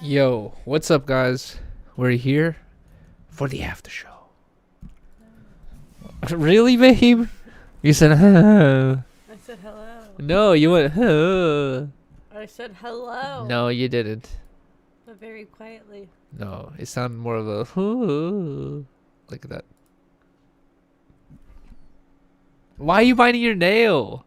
Yo, what's up, guys? We're here for the after show. Really, babe? You said, huh. I said hello. No, you went, huh. I said hello. No, you didn't. But very quietly. No, it sounded more of a, huh, like that. Why are you biting your nail?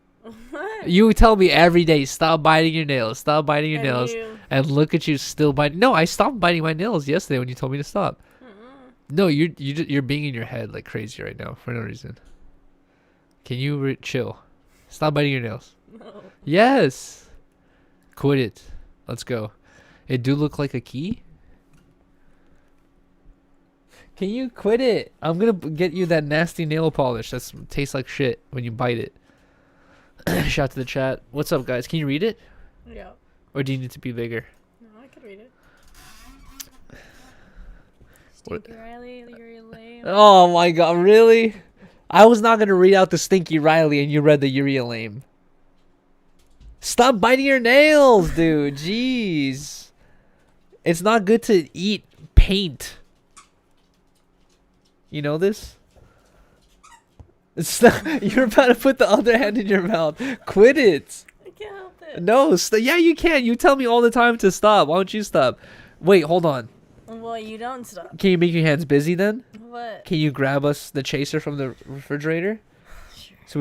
What? You tell me every day, stop biting your nails, stop biting your And nails. you. And look at you still biting. No, I stopped biting my nails yesterday when you told me to stop. No, you're being in your head like crazy right now for no reason. Can you chill? Stop biting your nails. No. Yes. Quit it. Let's go. It do look like a key. Can you quit it? I'm gonna get you that nasty nail polish that tastes like shit when you bite it. Shout out to the chat. What's up, guys? Can you read it? Yeah. Or do you need to be bigger? No, I could read it. What? Stinky Riley, you're lame. Oh my god, really? I was not gonna read out the Stinky Riley and you read the Urea Lame. Stop biting your nails, dude. Jeez. It's not good to eat paint. You know this? It's not, you're about to put the other hand in your mouth. Quit it. I can't help it. No, yeah, you can. You tell me all the time to stop. Why don't you stop? Wait, hold on. Well, you don't stop. Can you make your hands busy then? What? Can you grab us the chaser from the refrigerator? Sure. So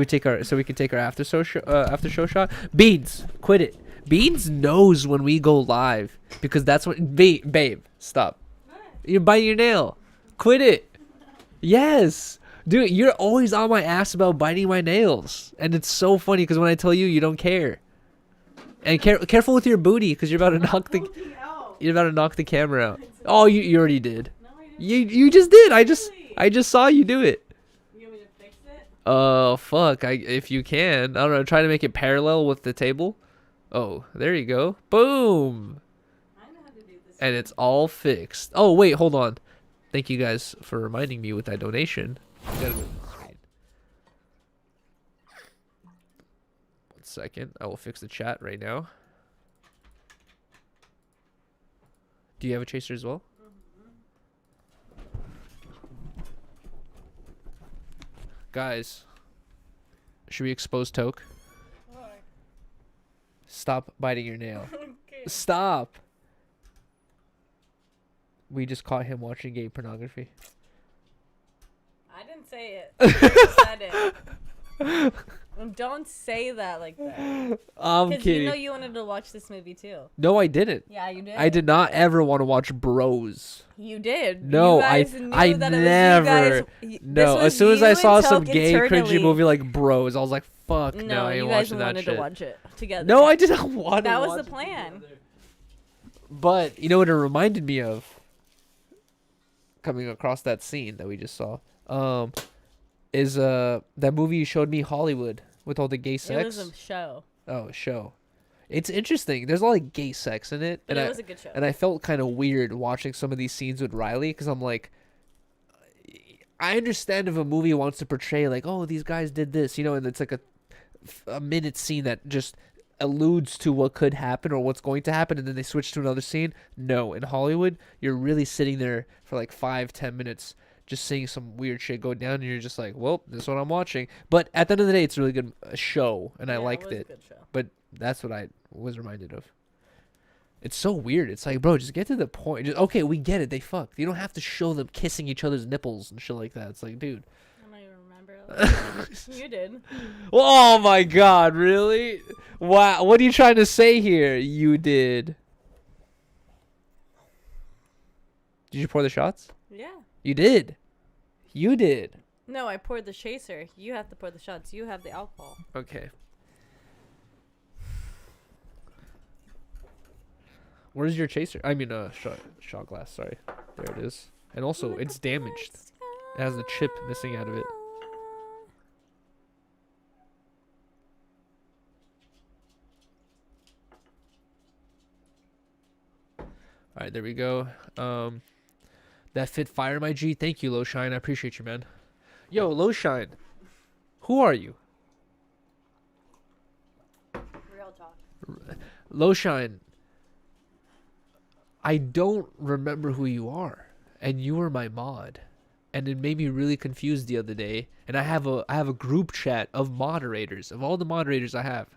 we can take our after show shot. Beans, quit it. Beans knows when we go live because that's what babe, stop. What? You're biting your nail. Quit it. Yes. Dude, you're always on my ass about biting my nails. And it's so funny because when I tell you, you don't care. And careful with your booty because you're about to knock the camera out. Oh, you already did. No, I didn't. You just did. I just saw you do it. You want me to fix it? Oh, fuck. If you can. I don't know. Try to make it parallel with the table. Oh, there you go. Boom. I know how to do this. And it's all fixed. Oh, wait. Hold on. Thank you guys for reminding me with that donation. Gotta go. 1 second. I will fix the chat right now. Do you have a chaser as well? Guys, should we expose Toke? Why? Stop biting your nail. Okay. Stop. We just caught him watching gay pornography. I didn't say it. I said it. Don't say that like that. I'm Because kidding. you know you wanted to watch this movie too. No, I didn't. Yeah, you did. I did not ever want to watch Bros. You did. No, you guys I knew I that it was never. You guys, No, as soon as I saw some gay cringy movie like Bros, I was like, "Fuck, no, I ain't you guys watching that wanted shit." to watch it together. No, I did not want to. That was watch the it plan. together. But you know what it reminded me of? Coming across that scene that we just saw, is that movie you showed me, Hollywood, with all the gay sex. It was a show. Oh, show. It's interesting. There's a lot of gay sex in it, But and it was a good show. I felt kind of weird watching some of these scenes with Riley because I'm like, I understand if a movie wants to portray like, oh, these guys did this, you know, and it's like a minute scene that just alludes to what could happen or what's going to happen, and then they switch to another scene. No, in Hollywood, you're really sitting there for like 5-10 minutes just seeing some weird shit go down, and you're just like, well, this is what I'm watching. But at the end of the day, it's a really good show, and I liked it. Was it. a good show. But that's what I was reminded of. It's so weird. It's like, bro, just get to the point. Just, okay, we get it. They fucked. You don't have to show them kissing each other's nipples and shit like that. It's like, dude. I don't even remember. You did. Oh my god, really? Wow. What are you trying to say here? You did. Did you pour the shots? Yeah. You did. You did. No, I poured the chaser. You have to pour the shots. You have the alcohol. Okay. Where's your chaser? I mean, shot glass. Sorry. There it is. And also, it's damaged. It has a chip missing out of it. All right, there we go. That fit fire, my G. Thank you, Lowshine. I appreciate you, man. Yo, Lowshine. Who are you? Real talk. Lowshine. I don't remember who you are, and you were my mod, and it made me really confused the other day. And I have a group chat of moderators, of all the moderators I have,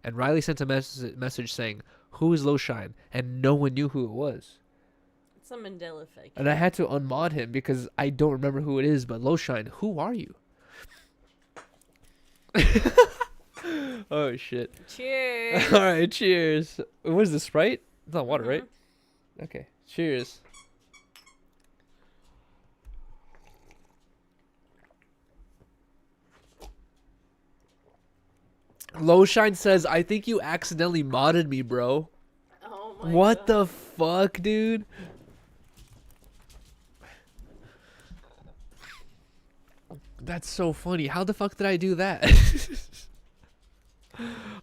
and Riley sent a message saying, "Who is Lowshine?" And no one knew who it was. It's a Mandela effect. And I had to unmod him because I don't remember who it is. But Lowshine, who are you? Oh shit! Cheers. All right, cheers. What is this, Sprite? It's not water, Mhm. right? Okay, cheers. Lowshine says, "I think you accidentally modded me, bro." Oh my What god. the fuck, dude? That's so funny. How the fuck did I do that?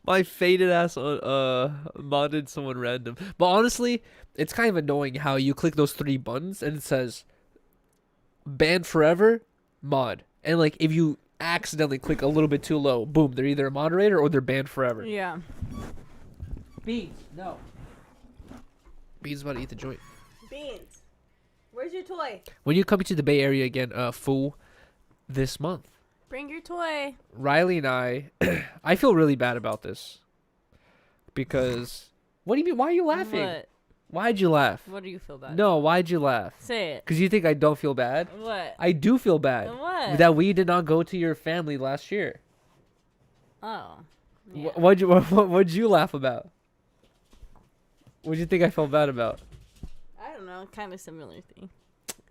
My faded ass modded someone random. But honestly, it's kind of annoying how you click those three buttons and it says banned forever, mod. And like if you accidentally click a little bit too low, boom, they're either a moderator or they're banned forever. Yeah. Beans, no. Beans about to eat the joint. Beans. Where's your toy? When you come to the Bay Area again, fool, this month, Bring your toy. Riley and I feel really bad about this because what do you mean? Why are you laughing? What? Why'd you laugh? What do you feel bad? No, why'd you laugh? Say it. Because you think I don't feel bad? What? I do feel bad What? that we did not go to your family last year. Oh. Yeah. What'd you laugh about? What'd you think I felt bad about? I don't know. Kind of similar thing.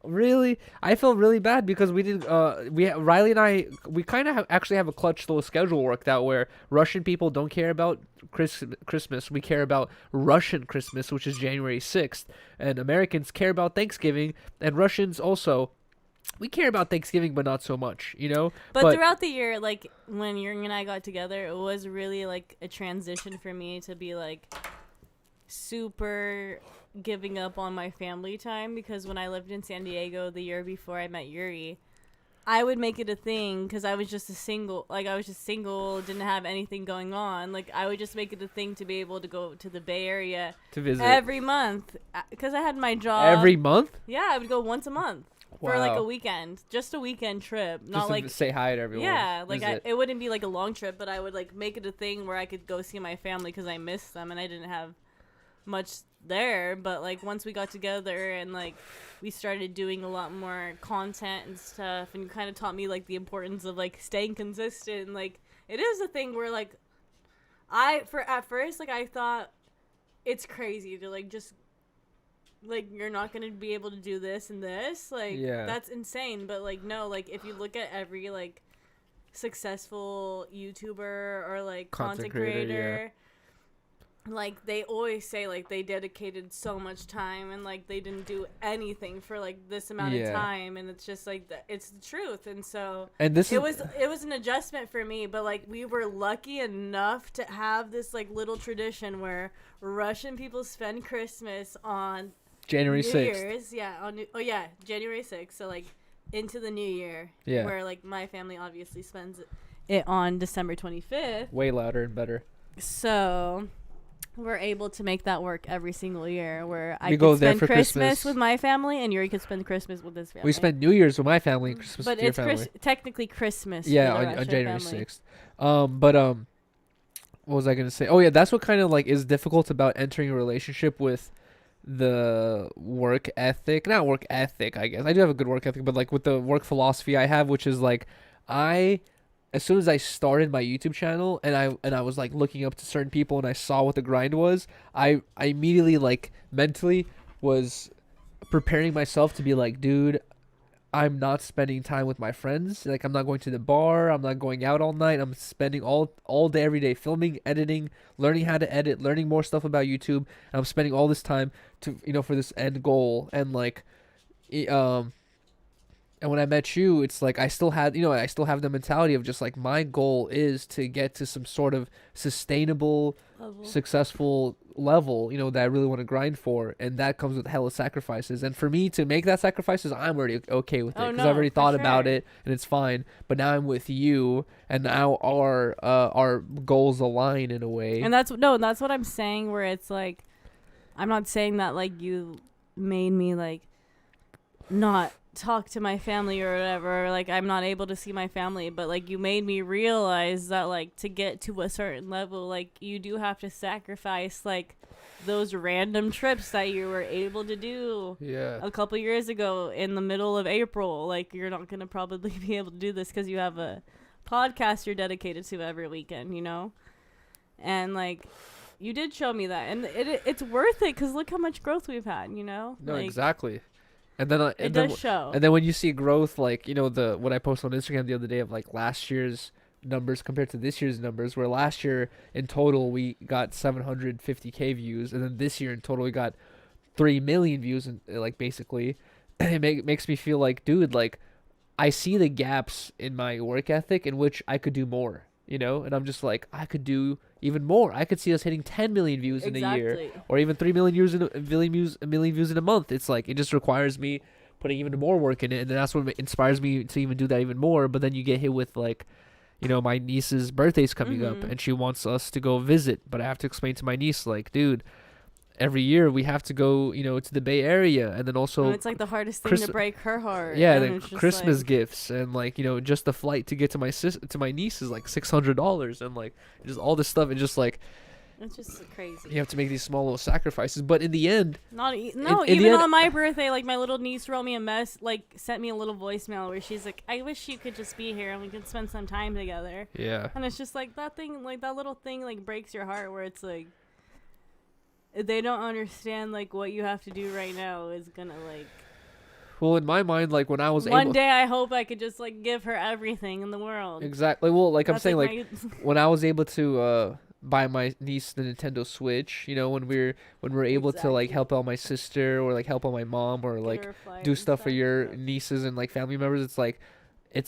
Really, I felt really bad because we did. Riley and I, we kind of actually have a clutch little schedule worked out where Russian people don't care about Christmas. We care about Russian Christmas, which is January 6th, and Americans care about Thanksgiving, and Russians also. We care about Thanksgiving, but not so much, you know. But throughout the year, like when Jurgen and I got together, it was really like a transition for me to be like super giving up on my family time, because when I lived in San Diego the year before I met Yuri, I would make it a thing because I was just single, didn't have anything going on. Like I would just make it a thing to be able to go to the Bay Area to visit every month because I had my job. every month. Yeah, I would go once a month. Wow. For like a weekend, just a weekend trip, not Just to like say hi to everyone. yeah, like visit. it wouldn't be like a long trip, but I would like make it a thing where I could go see my family because I missed them and I didn't have much there. But like once we got together and like we started doing a lot more content and stuff, and you kind of taught me like the importance of like staying consistent. Like it is a thing where like at first like I thought it's crazy to like just like you're not gonna be able to do this and this, like Yeah. that's insane. But like no, like if you look at every like successful YouTuber or like content creator, like they always say like they dedicated so much time and like they didn't do anything for like this amount of time, and it's just like it's the truth. And so And this it was an adjustment for me, but like we were lucky enough to have this like little tradition where Russian people spend Christmas on January New 6th. Year's, yeah, January 6th. So like into the new year, Yeah. where like my family obviously spends it on December 25th. Way louder and better. So we're able to make that work every single year, where I We could go there spend for Christmas Christmas. with my family and Yuri could spend Christmas with his family. We spent New Year's with my family and Christmas but with your it's family. technically Christmas. Yeah, for the on Russian January family. 6th. What was I gonna say? Oh yeah, that's what kind of like is difficult about entering a relationship with the work ethic. Not work ethic, I guess. I do have a good work ethic, but like with the work philosophy I have, which is like as soon as I started my YouTube channel and I was like looking up to certain people and I saw what the grind was, I immediately like mentally was preparing myself to be like, dude, I'm not spending time with my friends. Like I'm not going to the bar. I'm not going out all night. I'm spending all day, every day filming, editing, learning how to edit, learning more stuff about YouTube. And I'm spending all this time to for this end goal. And like, and when I met you, it's like I still have the mentality of just like my goal is to get to some sort of sustainable, successful level, that I really want to grind for, and that comes with hella sacrifices. And for me to make that sacrifices, I'm already okay with it because I've already thought about it and it's fine. But now I'm with you, and now our goals align in a way. And that's what I'm saying, where it's like I'm not saying that like you made me like not talk to my family or whatever, or, like I'm not able to see my family, but like you made me realize that like to get to a certain level, like you do have to sacrifice like those random trips that you were able to do Yeah. a couple years ago in the middle of April. Like you're not gonna probably be able to do this because you have a podcast you're dedicated to every weekend, you know. And like you did show me that, and it's worth it because look how much growth we've had, you know. No, like, exactly. And then it does show. and then when you see growth, like the what I posted on Instagram the other day of like last year's numbers compared to this year's numbers, where last year in total we got 750K views, and then this year in total we got 3 million views, and like basically, makes me feel like, dude, like I see the gaps in my work ethic in which I could do more, and I'm just like, I could do even more. I could see us hitting 10 million views in a year, or even 3 million views a million views in a month. It's like it just requires me putting even more work in it, and then that's what inspires me to even do that even more. But then you get hit with like, my niece's birthday's coming up, and she wants us to go visit, but I have to explain to my niece like, dude, every year we have to go, to the Bay Area, and then also and it's like the hardest thing to break her heart. Yeah, and the Christmas gifts, and like just the flight to get to my niece is like $600, and like just all this stuff, and just like it's just crazy. You have to make these small little sacrifices, but in the end, even on my birthday, like my little niece wrote me sent me a little voicemail where she's like, "I wish you could just be here and we could spend some time together." Yeah, and it's just like that thing, like that little thing, like breaks your heart, where it's like, they don't understand like what you have to do right now is gonna like. Well, in my mind, like when I was one day, I hope I could just like give her everything in the world. Exactly. Well, like I'm saying, like when I was able to buy my niece the Nintendo Switch, when we're able to like help out my sister, or like help out my mom, or like do stuff for your nieces and like family members, it's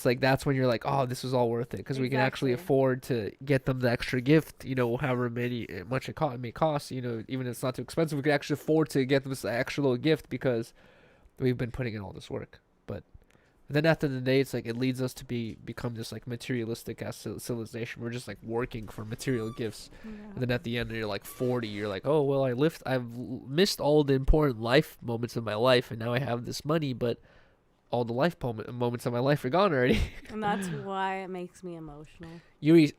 like that's when you're like, oh, this is all worth it, because we can actually afford to get them the extra gift, however much it may cost, even if it's not too expensive, we can actually afford to get them this extra little gift because we've been putting in all this work. But then at the end of the day, it's like it leads us to become this like materialistic as civilization. We're just like working for material gifts, and then at the end, you're like 40, you're like, oh well, I've missed all the important life moments of my life, and now I have this money, but all the life moments of my life are gone already. And that's why it makes me emotional. Yuri,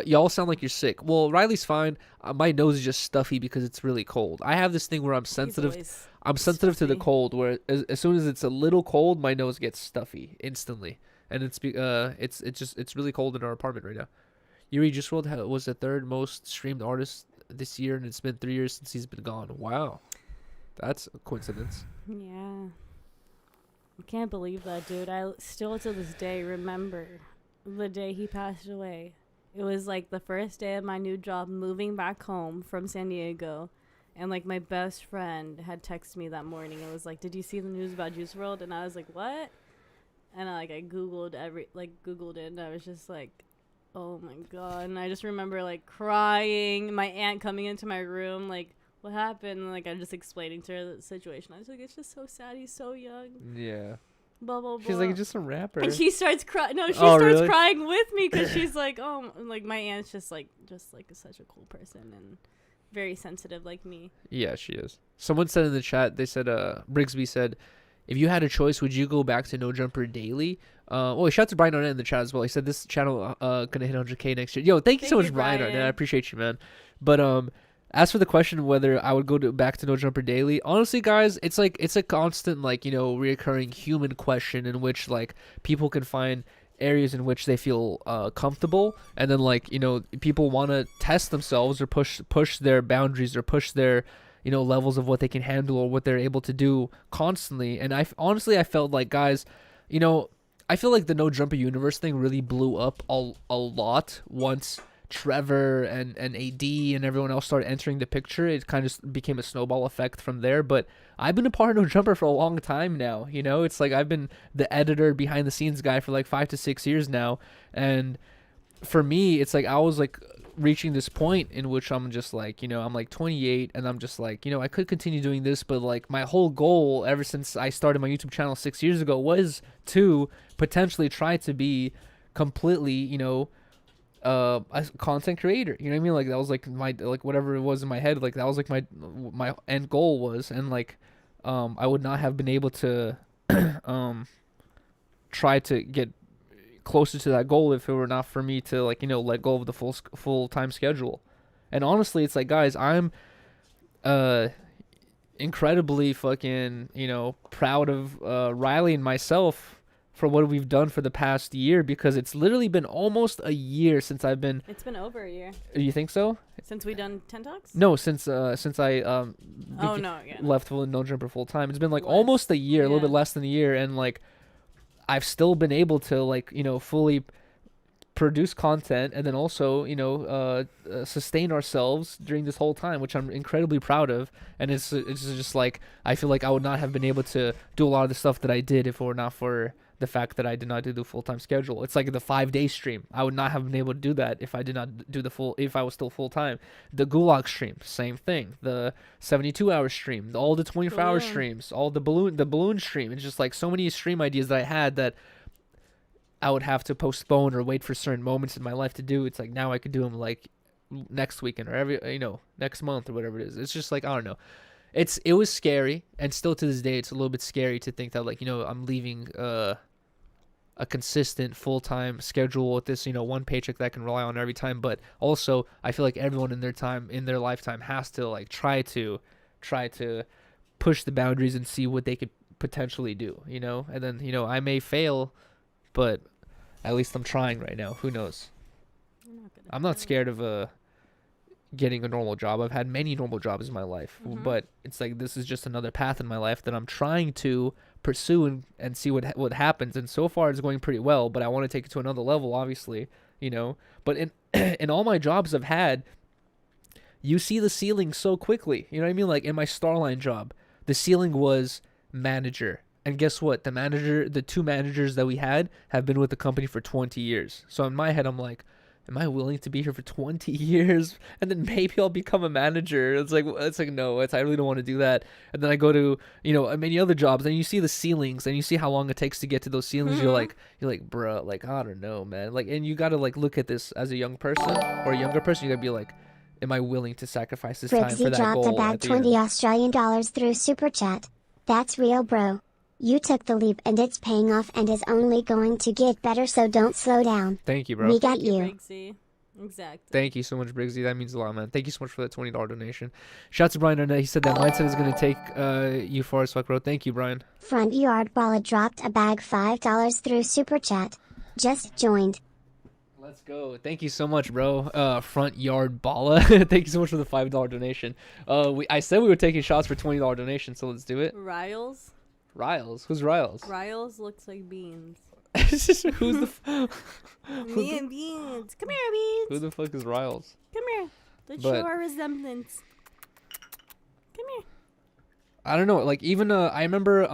y'all sound like you're sick. Well, Riley's fine. My nose is just stuffy because it's really cold. I have this thing where I'm sensitive. I'm sensitive to the cold, where as soon as it's a little cold, my nose gets stuffy instantly, and it's really cold in our apartment right now. Yuri Just World was the third most streamed artist this year, and it's been 3 years since he's been gone. Wow, that's a coincidence. Yeah. I can't believe that, dude. I still to this day remember the day he passed away. It was like the first day of my new job, moving back home from San Diego. And like my best friend had texted me that morning. It was like, "Did you see the news about Juice WRLD?" And I was like, "What?" And I Googled it, and I was just like, "Oh my god." And I just remember like crying, my aunt coming into my room like, "What happened?" And like I'm just explaining to her the situation. I was like, "It's just so sad. He's so young." Yeah. Blah blah blah. She's like, just a rapper. And she starts crying. No, she starts really? Crying with me because she's like, "Oh, like my aunt's just such a cool person and very sensitive like me." Yeah, she is. Someone said in the chat, they said, Brigsby said, if you had a choice, would you go back to No Jumper daily? Shout out to Brian Arnett in the chat as well. He said this channel gonna hit 100K next year. Yo, thank you so much, Brian Arnett. I appreciate you, man. But as for the question whether I would go back to No Jumper daily, honestly, guys, it's a constant reoccurring human question in which like people can find areas in which they feel comfortable, and then people want to test themselves or push their boundaries or push their levels of what they can handle or what they're able to do constantly. And I felt like, guys, I feel like the No Jumper universe thing really blew up a lot once Trevor and AD and everyone else started entering the picture. It kind of became a snowball effect from there. But I've been a part of No Jumper for a long time now. It's like I've been the editor, behind the scenes guy for like 5 to 6 years now. And for me, it's like I was like reaching this point in which I'm just like, I'm like 28, and I'm just like, I could continue doing this, but like my whole goal ever since I started my YouTube channel 6 years ago was to potentially try to be completely, a content creator. You know what I mean? Like that was like my like whatever it was in my head. Like that was like my end goal was, and like I would not have been able to um try to get closer to that goal if it were not for me to like let go of the full time schedule. And honestly, it's like, guys, I'm uh incredibly fucking proud of Riley and myself for what we've done for the past year, because it's literally been almost a year since I've been. It's been over a year. You think so? Since we done 10 talks? No, since I Oh no, yeah. left No Jumper full time. It's been like almost a year, a little bit less than a year, and like I've still been able to like fully produce content, and then also sustain ourselves during this whole time, which I'm incredibly proud of. And it's just like I feel like I would not have been able to do a lot of the stuff that I did if it were not for the fact that I did not do the full-time schedule. It's like the 5-day stream. I would not have been able to do that if I did not do if I was still full-time. The Gulag stream, same thing. The 72-hour stream, all the 24-hour streams, all the balloon stream. It's just like so many stream ideas that I had that I would have to postpone or wait for certain moments in my life to do. It's like now I could do them like next weekend or every next month or whatever it is. It's just like, I don't know. It was scary, and still to this day it's a little bit scary to think that like I'm leaving a consistent full-time schedule with this one paycheck that I can rely on every time. But also I feel like everyone in their lifetime has to like try to push the boundaries and see what they could potentially do, and then I may fail, but at least I'm trying right now. Who knows? I'm not scared of getting a normal job. I've had many normal jobs in my life, but it's like this is just another path in my life that I'm trying to pursue and see what happens. And so far it's going pretty well, but I want to take it to another level, obviously, But in in all my jobs I've had, you see the ceiling so quickly. You know what I mean? Like in my Starline job, the ceiling was manager. And guess what? The two managers that we had have been with the company for 20 years. So in my head, I'm like, am I willing to be here for 20 years? And then maybe I'll become a manager. It's like no, I really don't want to do that. And then I go to, many other jobs, and you see the ceilings and you see how long it takes to get to ththose ceilings. You're like, bro, like, I don't know, man. Like, and you got to like look at this as a young person or a younger person. You got to be like, am I willing to sacrifice this time for that goal? Briggsy dropped a bag $20 through Super Chat. That's real, bro. You took the leap and it's paying off and is only going to get better, so don't slow down. Thank you, bro. We got you. Briggsy. Exactly. Thank you so much, Briggsy. That means a lot, man. Thank you so much for that $20 donation. Shout out to Brian Arnett. He said that mindset is going to take you far as fuck, bro. Thank you, Brian. Front Yard Balla dropped a bag $5 through Super Chat. Just joined. Let's go. Thank you so much, bro. Front Yard Balla. Thank you so much for the $5 donation. I said we were taking shots for $20 donation, so let's do it. Riles? Riles? Who's Riles? Riles looks like Beans. Who's the Me and Beans. Come here, Beans. Who the fuck is Riles? Come here. Let's show our resemblance. Come here. I don't know. Like even I remember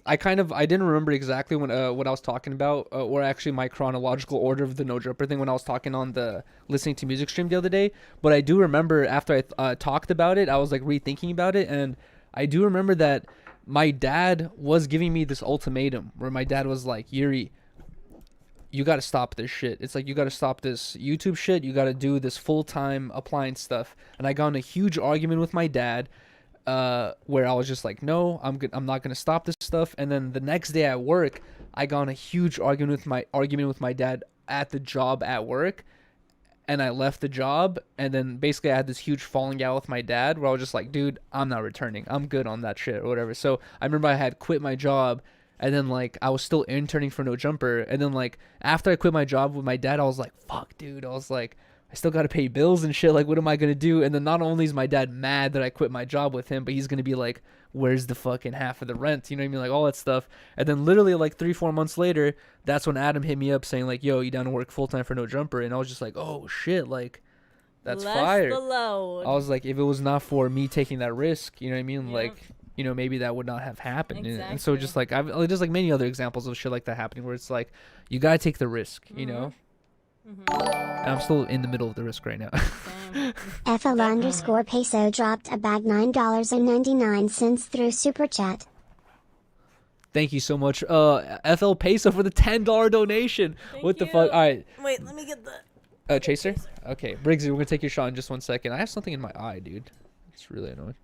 I didn't remember exactly when what I was talking about, or actually my chronological order of the No Jumper thing when I was talking on the listening to music stream the other day. But I do remember after I talked about it, I was like rethinking about it, and I do remember that my dad was giving me this ultimatum where my dad was like, Yuri, you got to stop this shit. It's like, you got to stop this YouTube shit. You got to do this full-time appliance stuff. And I got in a huge argument with my dad where I was just like, no, I'm not going to stop this stuff. And then the next day at work, I got in a huge argument with my dad at the job at work. And I left the job, and then basically I had this huge falling out with my dad where I was just like, dude, I'm not returning. I'm good on that shit or whatever. So I remember I had quit my job, and then like I was still interning for No Jumper. And then like after I quit my job with my dad, I was like, fuck, dude. I was like, I still got to pay bills and shit. Like, what am I going to do? And then not only is my dad mad that I quit my job with him, but he's going to be like, where's the fucking half of the rent? You know what I mean? Like all that stuff. And then literally like 3-4 months later, that's when Adam hit me up saying like, yo, you down to work full time for No Jumper? And I was just like, oh shit. Like that's fire. The load. I was like, if it was not for me taking that risk, you know what I mean? Yeah. Like, maybe that would not have happened. Exactly. And so just like, I've just like many other examples of shit like that happening where it's like, you got to take the risk, you know? And I'm still in the middle of the risk right now. FL_peso dropped a bag $9.99 through Super Chat. Thank you so much. FL Peso for the $10 donation. Thank What the you. fuck? All right. Wait, let me get the. Chaser? Okay. Briggsy, we're going to take your shot in just 1 second. I have something in my eye, dude. It's really annoying.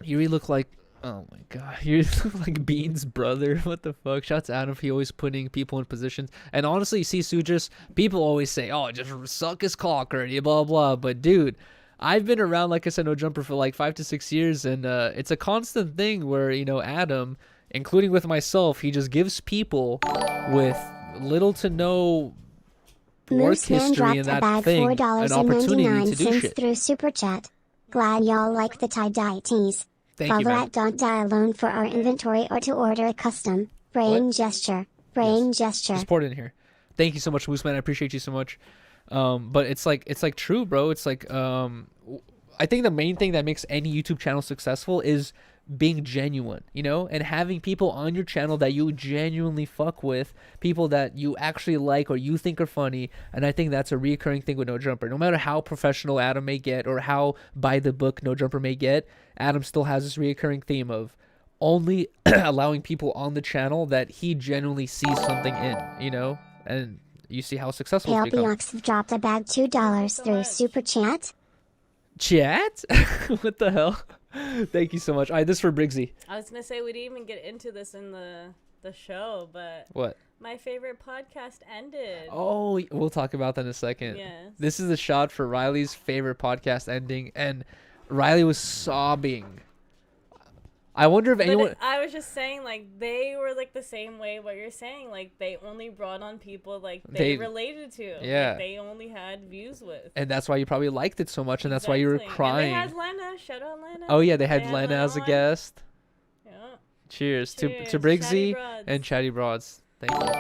You really look like... Oh my god. You look like Bean's brother. What the fuck? Shouts to Adam. He always putting people in positions. And honestly, see, Sujus, people always say, oh, just suck his cock already, blah, blah. But dude, I've been around, like I said, No Jumper for like 5 to 6 years. And it's a constant thing where, you know, Adam, including with myself, he just gives people with little to no work Mooseman history dropped in a that bag thing an opportunity to do $4.99 shit. through Super Chat. Glad y'all like the tie-dye tees. Thank you, Follow man. at Don't Die Alone for our inventory or to order a custom. Brain gesture. Brain gesture. Just pour it in here. Thank you so much, Mooseman. I appreciate you so much. But it's like true, bro. It's like I think the main thing that makes any YouTube channel successful is being genuine, you know, and having people on your channel that you genuinely fuck with, people that you actually like or you think are funny. And I think that's a recurring thing with No Jumper. No matter how professional Adam may get or how by the book No Jumper may get, Adam still has this recurring theme of only allowing people on the channel that he genuinely sees something in, you know, and you see how successful it's become. Palpiox dropped a bag $2 through Super Chat. Chat? What the hell? Thank you so much. All right, this is for Briggsy. I was gonna say we didn't even get into this in the show, but What? my favorite podcast ended. Oh, we'll talk about that in a second. Yes. This is a shot for Riley's favorite podcast ending, and Riley was sobbing. I wonder if anyone... But I was just saying, like, they were, like, the same way what you're saying. Like, they only brought on people, like, they related to. Yeah. Like, they only had views with. And that's why you probably liked it so much, and that's why you were Exactly. crying. And they had Lena. Shout out Lena. Oh, yeah, they had Lena as a on. guest. Yeah. Cheers. To Cheers. Briggsy Chatty Broads. and Chatty Broads. Thank you.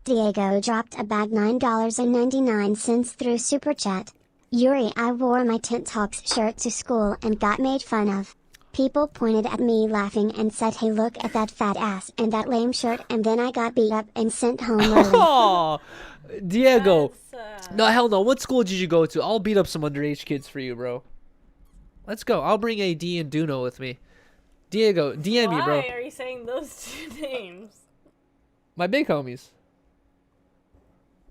Diego dropped a bag $9.99 through Super Chat. Yuri, I wore my Tent Talks shirt to school and got made fun of. People pointed at me laughing and said, hey, look at that fat ass and that lame shirt, and then I got beat up and sent home early. Oh, Diego. That's, No, hell no. What school did you go to? I'll beat up some underage kids for you, bro. Let's go. I'll bring AD and Duno with me. Diego, DM me, bro. Why are you saying those two names? My big homies.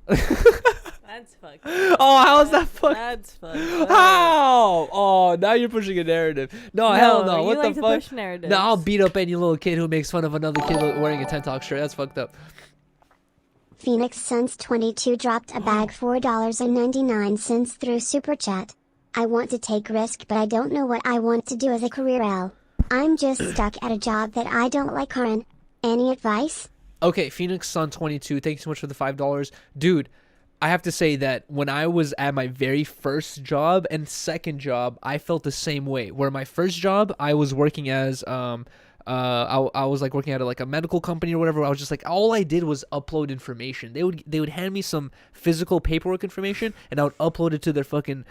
That's fucked. Oh, how is that fucked? That's fucked. up. How? Oh, now you're pushing a narrative. No, hell no. you What like the to fuck? push narratives. No, I'll beat up any little kid who makes fun of another kid wearing a Tent Talk shirt. That's fucked up. Phoenix Suns 22 dropped a bag $4.99 through Super Chat. I want to take risk, but I don't know what I want to do as a career. I'm just stuck at a job that I don't like. Karen, any advice? Okay, Phoenix Sun 22. Thank you so much for the $5. Dude, I have to say that when I was at my very first job and second job, I felt the same way. Where my first job, I was working as I was like working at like a medical company or whatever. I was just like, all I did was upload information. They would hand me some physical paperwork information, and I would upload it to their fucking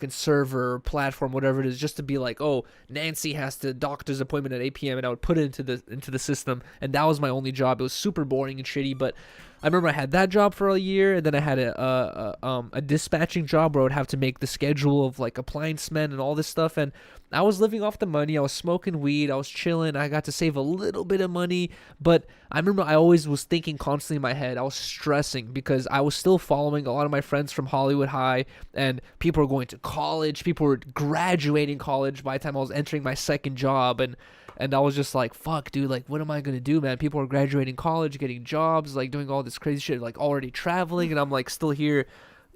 server platform, whatever it is, just to be like, oh, Nancy has the doctor's appointment at 8 p.m. and I would put it into the system, and that was my only job. It was super boring and shitty, but I remember I had that job for a year, and then I had a dispatching job where I would have to make the schedule of like appliance men and all this stuff, and I was living off the money. I was smoking weed. I was chilling. I got to save a little bit of money, but I remember I always was thinking constantly in my head. I was stressing because I was still following a lot of my friends from Hollywood High, and people were going to college. People were graduating college by the time I was entering my second job, and I was just like, fuck, dude, like, what am I going to do, man? People are graduating college, getting jobs, like, doing all this crazy shit, like, already traveling, and I'm, like, still here,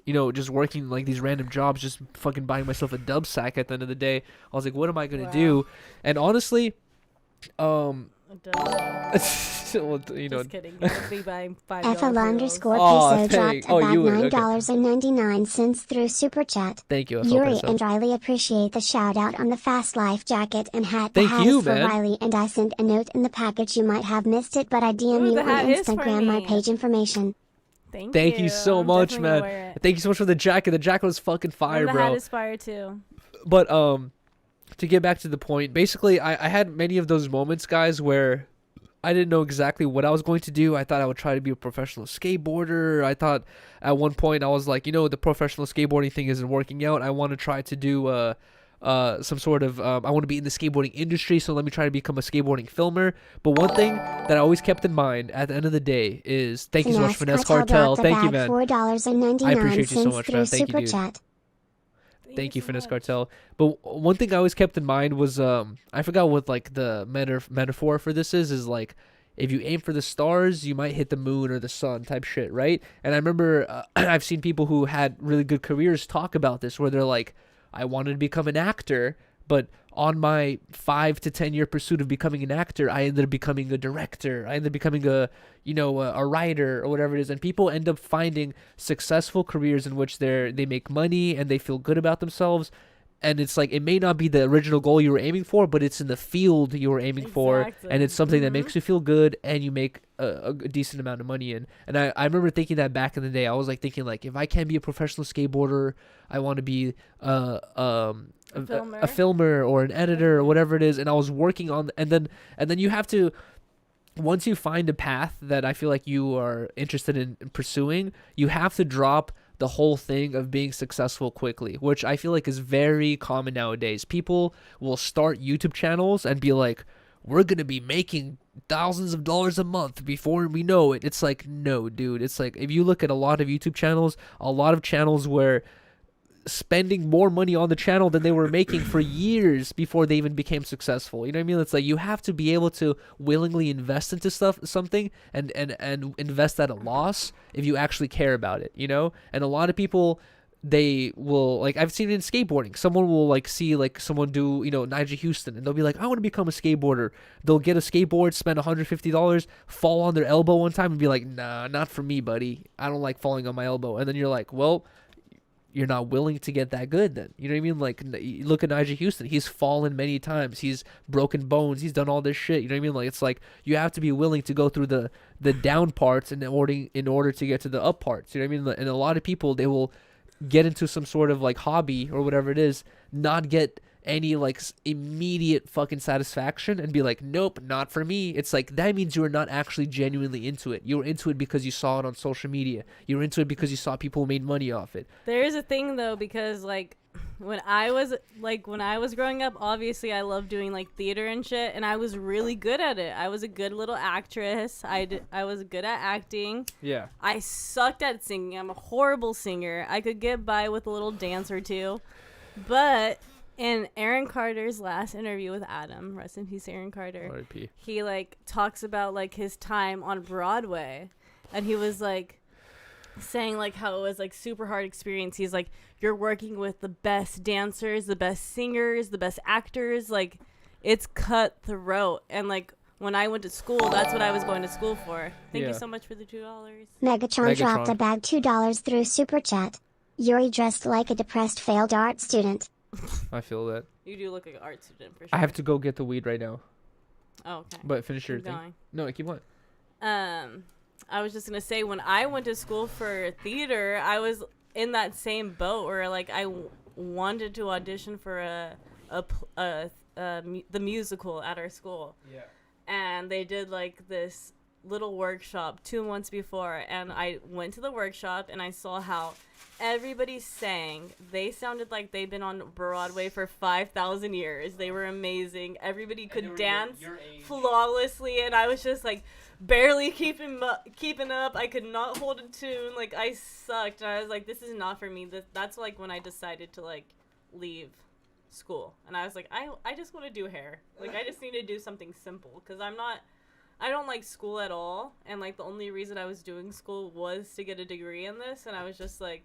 you know, just working, like, these random jobs, just fucking buying myself a dub sack at the end of the day. I was like, what am I going to do? And honestly, well, you know, Just kidding. You would be buying $5 FL_peso Oh, dropped thank- a oh, bag you would, okay. $9.99 through Super Chat. Thank you, Yuri FL and Riley appreciate the shout out on the Fast Life jacket and hat. The Thank hat you, is for man. Riley, and I sent a note in the package. You might have missed it, but I DM Ooh, you the on hat is for Instagram my me. page information. Thank you so I'm much, definitely gonna man. wear it. Thank you so much for the jacket. The jacket was fucking fire, And the bro. hat is fire too. But to get back to the point, basically, I had many of those moments, guys, where I didn't know exactly what I was going to do. I thought I would try to be a professional skateboarder. I thought at one point I was like, the professional skateboarding thing isn't working out. I want to try to do some sort of I want to be in the skateboarding industry, so let me try to become a skateboarding filmer. But one thing that I always kept in mind at the end of the day is thank you so much, Finesse Cartel. Thank you, man. I appreciate you so much, man. Thank you, dude. Thank you, Finesse Cartel. But one thing I always kept in mind was I forgot what like the metaphor for this is like if you aim for the stars, you might hit the moon or the sun type shit, right? And I remember I've seen people who had really good careers talk about this where they're like, I wanted to become an actor, but on my 5 to 10 year pursuit of becoming an actor, I ended up becoming a director. I ended up becoming a writer or whatever it is. And people end up finding successful careers in which they make money and they feel good about themselves. And it's like, it may not be the original goal you were aiming for, but it's in the field you were aiming for. And it's something that makes you feel good and you make a decent amount of money in. And I remember thinking that back in the day. I was like thinking like, if I can be a professional skateboarder, I want to be a filmer or an editor or whatever it is. And I was working on, and then you have to, once you find a path that I feel like you are interested in pursuing, you have to drop the whole thing of being successful quickly, which I feel like is very common nowadays. People will start YouTube channels and be like, we're going to be making thousands of dollars a month before we know it. It's like, no, dude. It's like, if you look at a lot of YouTube channels, a lot of channels where spending more money on the channel than they were making for years before they even became successful. You know what I mean? It's like you have to be able to willingly invest into something and invest at a loss if you actually care about it, And a lot of people, they will, like, I've seen it in skateboarding. Someone will like see like someone do, Nigel Houston, and they'll be like, I want to become a skateboarder. They'll get a skateboard, spend $150, fall on their elbow one time and be like, nah, not for me, buddy. I don't like falling on my elbow. And then you're like, well, you're not willing to get that good then. You know what I mean? Like, look at Nigel Houston. He's fallen many times. He's broken bones. He's done all this shit. You know what I mean? Like, it's like you have to be willing to go through the down parts in order to get to the up parts. You know what I mean? And a lot of people, they will get into some sort of like hobby or whatever it is, not get any like immediate fucking satisfaction and be like, nope, not for me. It's like, that means you are not actually genuinely into it. You were into it because you saw it on social media. You were into it because you saw people who made money off it. There is a thing though, because like when I was growing up, obviously I loved doing like theater and shit, and I was really good at it. I was a good little actress. I was good at acting. Yeah. I sucked at singing. I'm a horrible singer. I could get by with a little dance or two, but in Aaron Carter's last interview with Adam, rest in peace, Aaron Carter, R.I.P. he like talks about like his time on Broadway, and he was like saying like how it was like super hard experience. He's like, you're working with the best dancers, the best singers, the best actors. Like, it's cutthroat. And like when I went to school, that's what I was going to school for. Thank you so much for the $2. Megatron dropped a bag $2 through Super Chat. Yuri dressed like a depressed failed art student. I feel that. You do look like an art student for sure. I have to go get the weed right now. Oh, okay. But finish your Keep thing. going. No, keep going. I was just gonna say, when I went to school for theater, I was in that same boat where like I wanted to audition for the musical at our school. Yeah. And they did like this little workshop 2 months before, and I went to the workshop and I saw how everybody sang. They sounded like they'd been on Broadway for 5,000 years. They were amazing. Everybody could dance flawlessly, and I was just like barely keeping up. I could not hold a tune. Like, I sucked. And I was like, this is not for me. That's like when I decided to like leave school, and I was like, I just want to do hair. Like, I just need to do something simple, because I don't like school at all, and like the only reason I was doing school was to get a degree in this, and I was just like,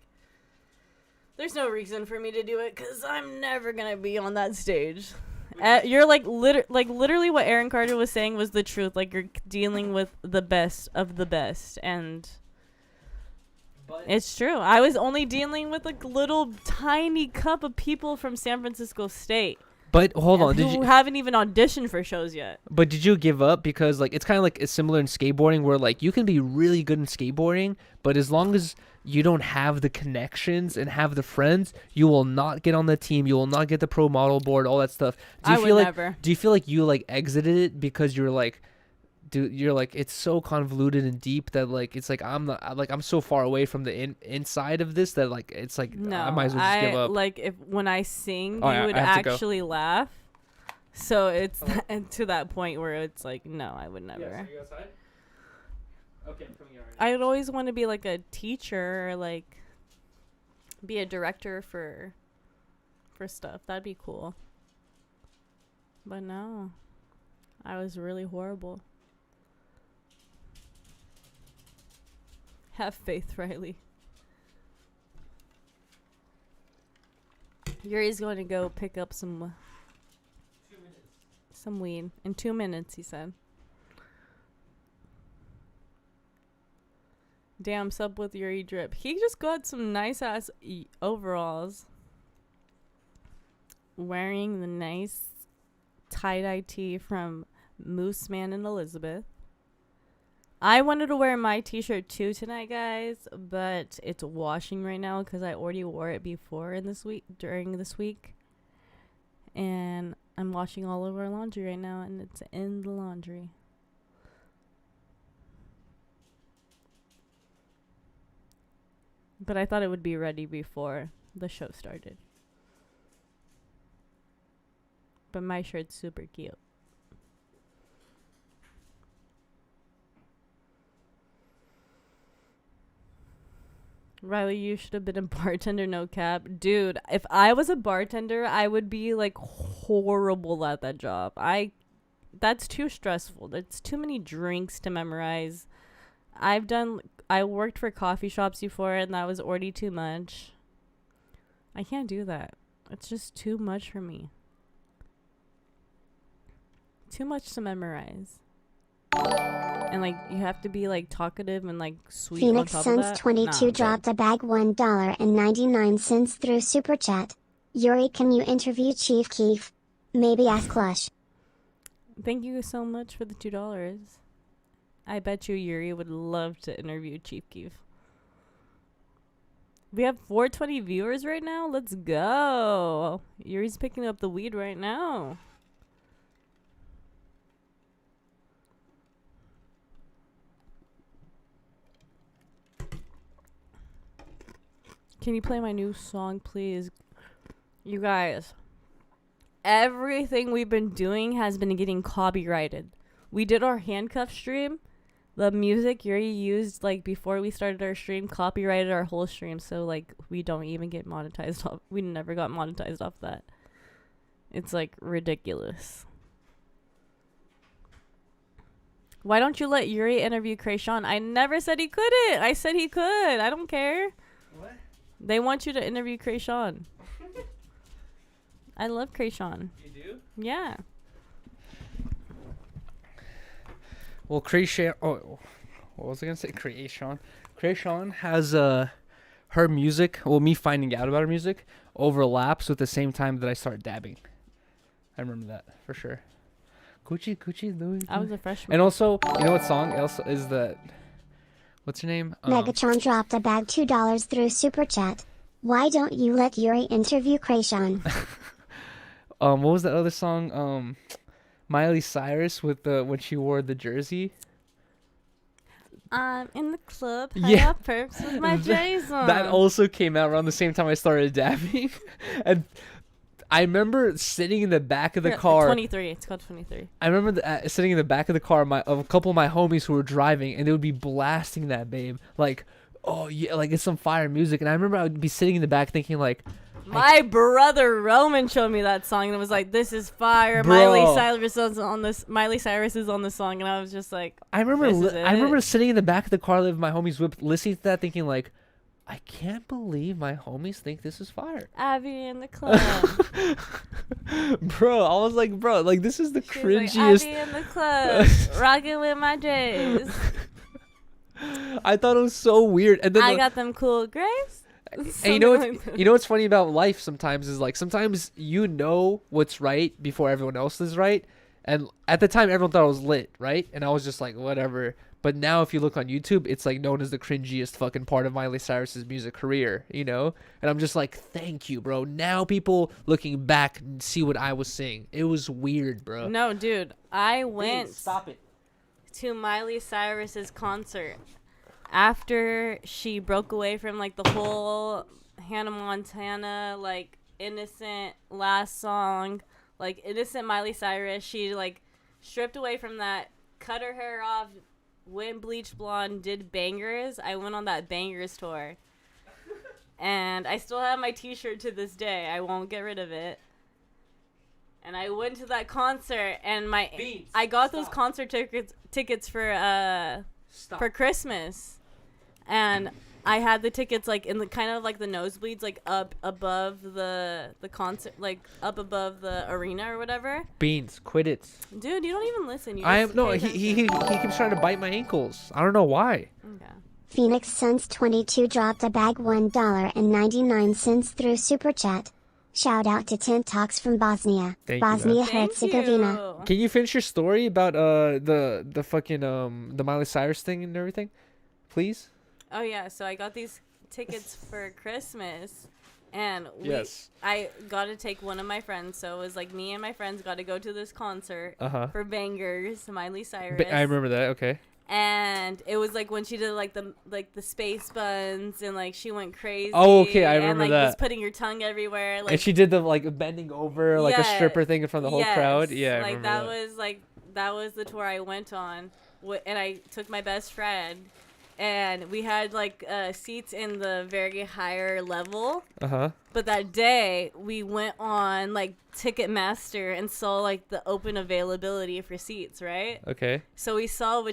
there's no reason for me to do it, because I'm never gonna be on that stage. You're like literally what Aaron Carter was saying was the truth. Like, you're dealing with the best of the best, and it's true. I was only dealing with like little tiny cup of people from San Francisco State. But hold on, who haven't even auditioned for shows yet. But did you give up? Because like it's kind of like it's similar in skateboarding, where like you can be really good in skateboarding, but as long as you don't have the connections and have the friends, you will not get on the team. You will not get the pro model board, all that stuff. Do you feel like you like exited it because you're like, dude, you're like, it's so convoluted and deep that like it's like I'm so far away from the inside of this that like it's like No, I might as well just give up. like if when I sing, Oh, you yeah, would I have to go. actually laugh. So it's and to that point where it's like, no, I would never. Yeah, so you go outside? Okay, I'm coming out right I would always want to be like a teacher or like be a director for stuff. That'd be cool. But no, I was really horrible. Have faith, Riley. Yuri's going to go pick up some weed in 2 minutes, he said. Damn, sub with Yuri drip. He just got some nice ass overalls. Wearing the nice tie-dye tee from Moose Man and Elizabeth. I wanted to wear my t-shirt too tonight, guys, but it's washing right now because I already wore it before during this week. And I'm washing all of our laundry right now, and it's in the laundry. But I thought it would be ready before the show started. But my shirt's super cute. Riley, you should have been a bartender, no cap. Dude, if I was a bartender, I would be like horrible at that job. That's too stressful. That's too many drinks to memorize. I worked for coffee shops before and that was already too much. I can't do that. It's just too much for me. Too much to memorize. And like you have to be like talkative and like sweet. Phoenix on top of Suns that. 22 dropped a bag $1.99 through Super Chat. Yuri, can you interview Chief Keef? Maybe ask Lush. Thank you so much for the $2. I bet you Yuri would love to interview Chief Keef. We have 420 viewers right now. Let's go. Yuri's picking up the weed right now. Can you play my new song, please? You guys, everything we've been doing has been getting copyrighted. We did our handcuff stream. The music Yuri used, like, before we started our stream, copyrighted our whole stream. So, like, we don't even get monetized off. We never got monetized off that. It's, like, ridiculous. Why don't you let Yuri interview Krayshawn? I never said he couldn't. I said he could. I don't care. What? They want you to interview Krayshawn. I love Krayshawn. You do? Yeah. Well, Krayshawn. Oh, what was I gonna say? Krayshawn has her music. Well, me finding out about her music overlaps with the same time that I started dabbing. I remember that for sure. Gucci, Louis. I was a freshman. And also, you know what song else is that? What's your name? Megatron dropped a bag $2 through Super Chat. Why don't you let Yuri interview Krayshawn? What was that other song? Miley Cyrus with the when she wore the jersey. I'm in the club. Yeah. Up perks with my J's on. That also came out around the same time I started dabbing, and I remember sitting in the back of the car. 23. It's called 23. I remember sitting in the back of the car of a couple of my homies who were driving, and they would be blasting that, babe. Like, oh yeah, like it's some fire music. And I remember I would be sitting in the back thinking like, My brother Roman showed me that song and it was like, "This is fire." Bro. Miley Cyrus is on this. Miley Cyrus is on the song, and I was just like, I remember This is I remember it. sitting in the back of the car with my homies whip, listening to that, thinking like, I can't believe my homies think this is fire. "Abby in the club." Bro, I was like, bro, like this is the She was like, cringiest. "Abby in the club, rocking with my J's. I thought it was so weird. And then I got them cool grays." and you know what's funny about life sometimes is like sometimes you know what's right before everyone else is right. And at the time everyone thought it was lit, right? And I was just like, whatever. But now if you look on YouTube, it's like known as the cringiest fucking part of Miley Cyrus's music career, you know? And I'm just like, thank you, bro. Now people looking back and see what I was saying. It was weird, bro. No, dude, I went. Stop it. to Miley Cyrus's concert after she broke away from like the whole Hannah Montana like innocent last song, like innocent Miley Cyrus. She like stripped away from that, cut her hair off, went bleach blonde, did bangers. I went on that bangers tour. And I still have my t-shirt to this day. I won't get rid of it. And I went to that concert, and I got those concert tickets for Christmas. And I had the tickets like in the kind of like the nosebleeds, like up above the concert, like up above the arena or whatever. Beans, quit it. Dude, you don't even listen. I am no. He keeps trying to bite my ankles. I don't know why. Okay. Phoenix Suns 22 dropped a bag $1.99 through Super Chat. Shout out to Tent Talks from Bosnia. Bosnia Herzegovina. Can you finish your story about the fucking the Miley Cyrus thing and everything, please? Oh yeah, so I got these tickets for Christmas, and I got to take one of my friends. So it was like me and my friends got to go to this concert for Bangers, Miley Cyrus. I remember that. Okay. And it was like when she did like the space buns and like she went crazy. Oh, okay, I remember and, like, that. was putting your tongue everywhere. Like, and she did the like bending over like a stripper thing in front of the whole crowd. Yeah, like that. that was the tour I went on, and I took my best friend, and we had like seats in the very higher level. But that day we went on like Ticketmaster and saw like the open availability for seats, right? Okay. So we saw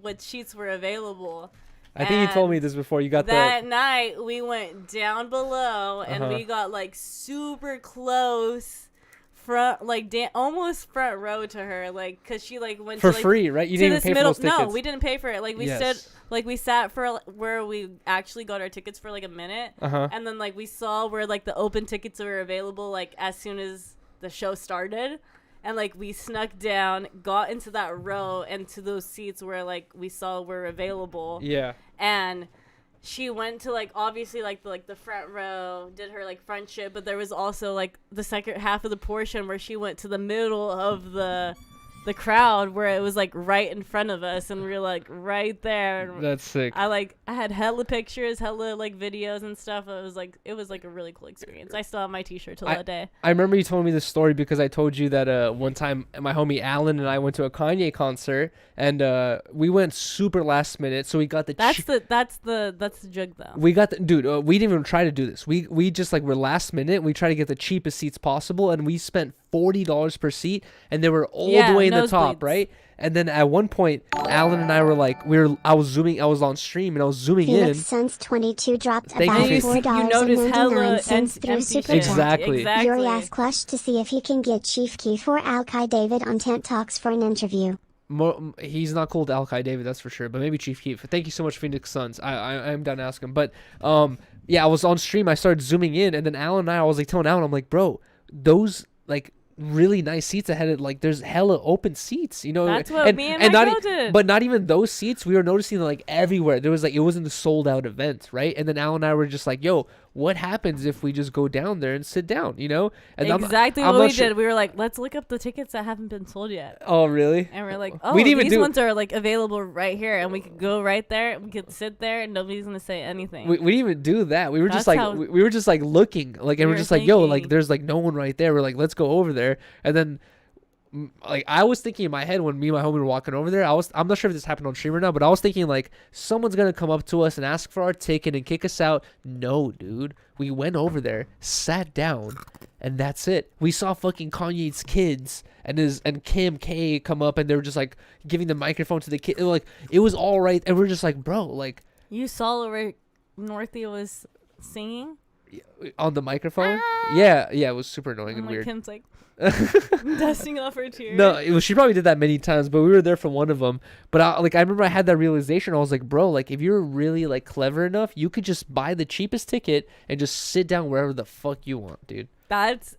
what seats were available. I think you told me this before. You got that night we went down below and we got like super close front, like almost front row to her, like because she like went for to, like, free, right? You didn't even pay for those tickets. No, we didn't pay for it. Like we sat for where we actually got our tickets for like a minute, and then like we saw where like the open tickets were available like as soon as the show started, and like we snuck down, got into that row and to those seats where like we saw were available. Yeah. And she went to like obviously like the front row, did her like front shit, but there was also like the second half of the portion where she went to the middle of the crowd where it was like right in front of us and we were like right there. That's sick. I had hella pictures, hella like videos and stuff. It was like a really cool experience. I still have my t-shirt till that day. I remember you told me this story because I told you that one time my homie Alan and I went to a Kanye concert and we went super last minute, so we got the that's the jug though. We got we didn't even try to do this. We just like were last minute. We tried to get the cheapest seats possible and we spent $40 per seat and they were all the way in the top, right? And then at one point, Alan and I were like, I was on stream and I was zooming Phoenix in. Suns 22 dropped about $4.99 through Super Chat. Exactly. Yuri asked Clutch to see if he can get Chief Keef or Alki David on Tent Talks for an interview. He's not called Alki David, that's for sure, but maybe Chief Keef. Thank you so much, Phoenix Suns. I'm down to ask him. But yeah, I was on stream. I started zooming in, and then Alan and I was like telling Alan, I'm like, bro, those like really nice seats ahead of like there's hella open seats, you know. That's what me and my girl did. But not even those seats, we were noticing like everywhere there was like it wasn't a sold out event, right? And then Alan and I were just like, yo, what happens if we just go down there and sit down, you know? And exactly what we did. We were like, let's look up the tickets that haven't been sold yet. Oh, really? And we're like, oh, these ones are like available right here, and we could go right there. We could sit there, and nobody's gonna say anything. We didn't even do that. We were just like we were just like looking, like, and we're just like, yo, like there's like no one right there. We're like, let's go over there, and then. Like I was thinking in my head when me and my homie were walking over there, I'm not sure if this happened on stream or not, but I was thinking like someone's gonna come up to us and ask for our ticket and kick us out. No, dude, we went over there, sat down, and that's it. We saw fucking Kanye's kids and Kim K come up, and they were just like giving the microphone to the kid. Like it was all right, and we're just like, bro, like you saw where Northie was singing on the microphone. Yeah, it was super annoying and weird. Kim's like. Dusting off her tears. No, she probably did that many times, but we were there for one of them. But I remember I had that realization. I was like, bro, like if you're really like clever enough, you could just buy the cheapest ticket and just sit down wherever the fuck you want, dude. That's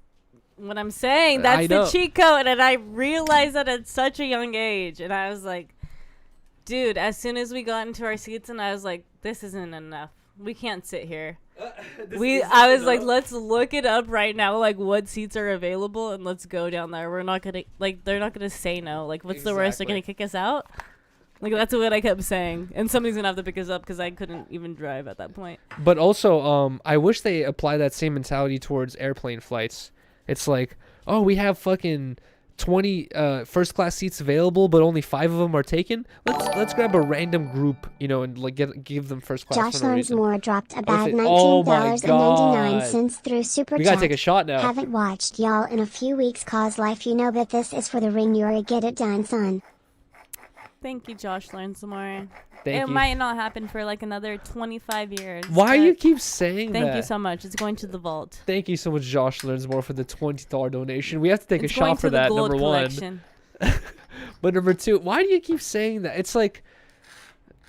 what I'm saying. That's the cheat code, and I realized that at such a young age. And I was like, dude, as soon as we got into our seats, and I was like, this isn't enough. We can't sit here. I was like, let's look it up right now, like what seats are available, and let's go down there. We're not gonna they're not gonna say no. Like, what's the worst? They're gonna kick us out. Like, that's what I kept saying. And somebody's going to have to pick us up because I couldn't even drive at that point. But also, I wish they apply that same mentality towards airplane flights. It's like, oh, we have fucking 20 first class seats available, but only 5 of them are taken. Let's grab a random group, and like give them first class. Josh for no Learns reason. More dropped a bag Oh my $19.99 through Super We Chat. gotta take a shot now. Haven't watched y'all in a few weeks cause life but this is for the ring Yuri, get it done son. Thank you, Josh Learns More. Thank It you. might not happen for like another 25 years. Why but you keep saying that? Thank you so much. It's going to the vault. Thank you so much, Josh Learns More, for the $20 donation. We have to take It's a going shot for to the that. gold Number collection. one, but number two, why do you keep saying that? It's like.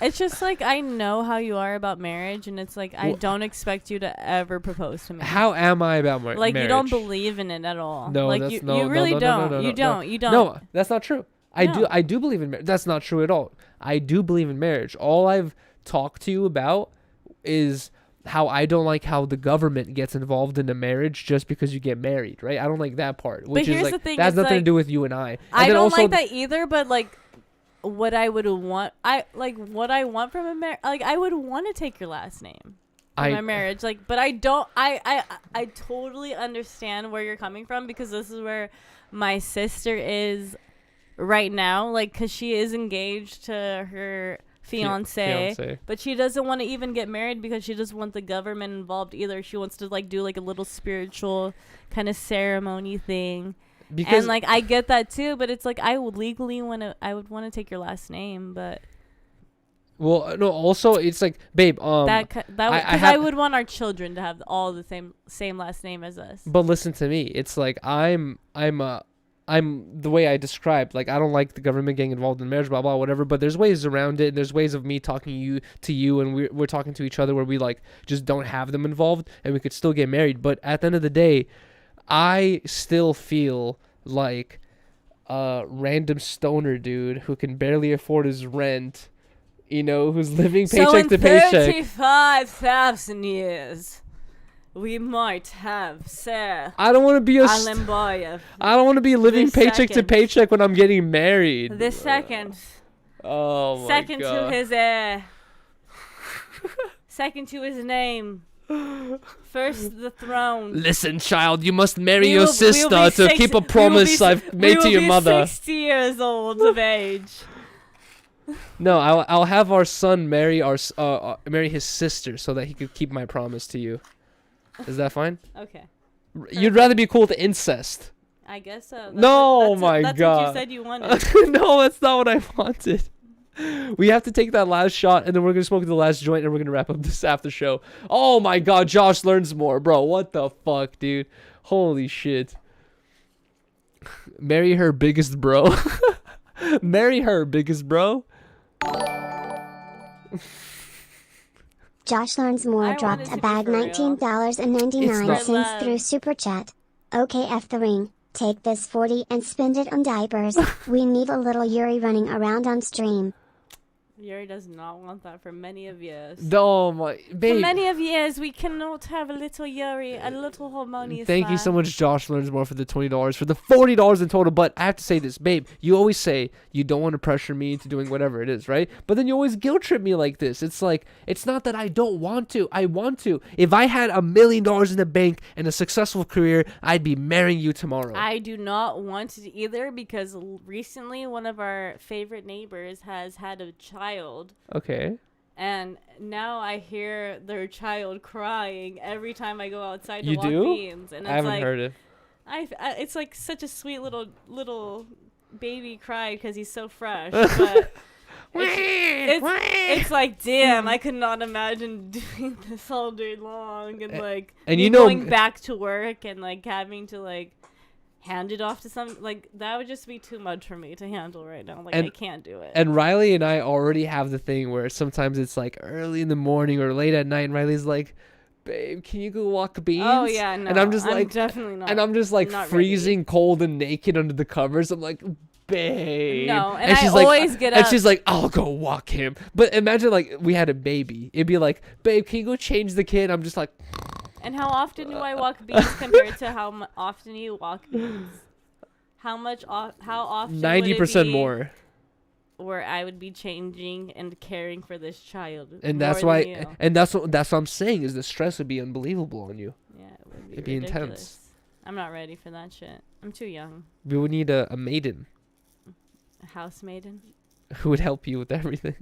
It's just like I know how you are about marriage, and it's like I Well, don't expect you to ever propose to me. How am I about marriage? Like you don't believe in it at all. No, like that's you, no, you really no, no, don't. no, no, You no, don't. You don't. No, that's not true. I No. do believe in marriage. That's not true at all. I do believe in marriage. All I've talked to you about is how I don't like how the government gets involved in a marriage just because you get married, right? I don't like that part. Which here's is like the thing, that has it's nothing to like, do with you and I. And I then don't also, like that either. But like, what I would want, what I want from a marriage. Like I would want to take your last name from my marriage. Like, but I don't. I totally understand where you're coming from because this is where my sister is right now. Like, cause she is engaged to her fiance, but she doesn't want to even get married because she doesn't want the government involved either. She wants to like do like a little spiritual kind of ceremony thing. Because And like I get that too, but it's like I would I would want to take your last name, but well, no. Also, it's like, babe. I would want our children to have all the same last name as us. But listen to me. It's like I'm the way I described. Like I don't like the government getting involved in marriage, blah blah, whatever. But there's ways around it. And there's ways of me talking to you, and we're talking to each other where we like just don't have them involved, and we could still get married. But at the end of the day, I still feel like a random stoner dude who can barely afford his rent, who's living paycheck to paycheck. 35,000 years, we might have Sir I don't want to be Alemboyev. I don't want to be living This paycheck to second. paycheck when I'm getting married. The second Oh my second god. to his second to his name. First the throne. Listen, child, you must marry We your will- we will sister be to six- keep a we will promise be- I've made to your We will mother. be 60 years old of age. No, I'll have our son marry marry his sister so that he could keep my promise to you. Is that fine? Okay. You'd rather be cool with incest. I guess so. No, that's my that's God. what you said you wanted. No, that's not what I wanted. We have to take that last shot, and then we're gonna smoke the last joint, and we're gonna wrap up this after show. Oh my god, Josh Learns More, bro. What the fuck, dude? Holy shit. Marry her biggest bro. Marry her biggest bro. Josh Learns More I dropped wanted a to bag be for real. $19.99 It's not- through Super Chat. Okay, F the ring. Take this 40 and spend it on diapers. We need a little Yuri running around on stream. Yuri does not want that for many of years. Oh my For babe. many of years, we cannot have a little Yuri, a little Harmonious. Thank you man. so much, Josh Learns More, for the $20, for the $40 in total. But I have to say this, babe. You always say you don't want to pressure me into doing whatever it is, right? But then you always guilt trip me like this. It's like, it's not that I don't want to. I want to. If I had $1 million in the bank and a successful career, I'd be marrying you tomorrow. I do not want to either because recently one of our favorite neighbors has had a child. Okay. And now I hear their child crying every time I go outside to You walk do? beans. And I it's haven't like, heard it. it's like such a sweet little baby cry because he's so fresh. But it's like, damn, I could not imagine doing this all day long and like and me you know- going back to work and like having to like hand it off to some, like that would just be too much for me to handle right now. Like And- I can't do it. And Riley and I already have the thing where sometimes it's like early in the morning or late at night, and Riley's like, babe, can you go walk beans? Oh yeah, no. And I'm just like, definitely not. and I'm just like not freezing cold and naked under the covers. I'm like, babe. No, and I she's like, always get and up. she's like, I'll go walk him. But imagine like we had a baby. It'd be like, babe, can you go change the kid? I'm just like, And how often do I walk beans compared to how often you walk beans? How often? 90% would it be? more. where I would be changing and caring for this child. And that's more why, than you. and that's what I'm saying is the stress would be unbelievable on you. Yeah, it would be It'd be ridiculous. intense. I'm not ready for that shit. I'm too young. We would need a maiden A house maiden? who would help you with everything.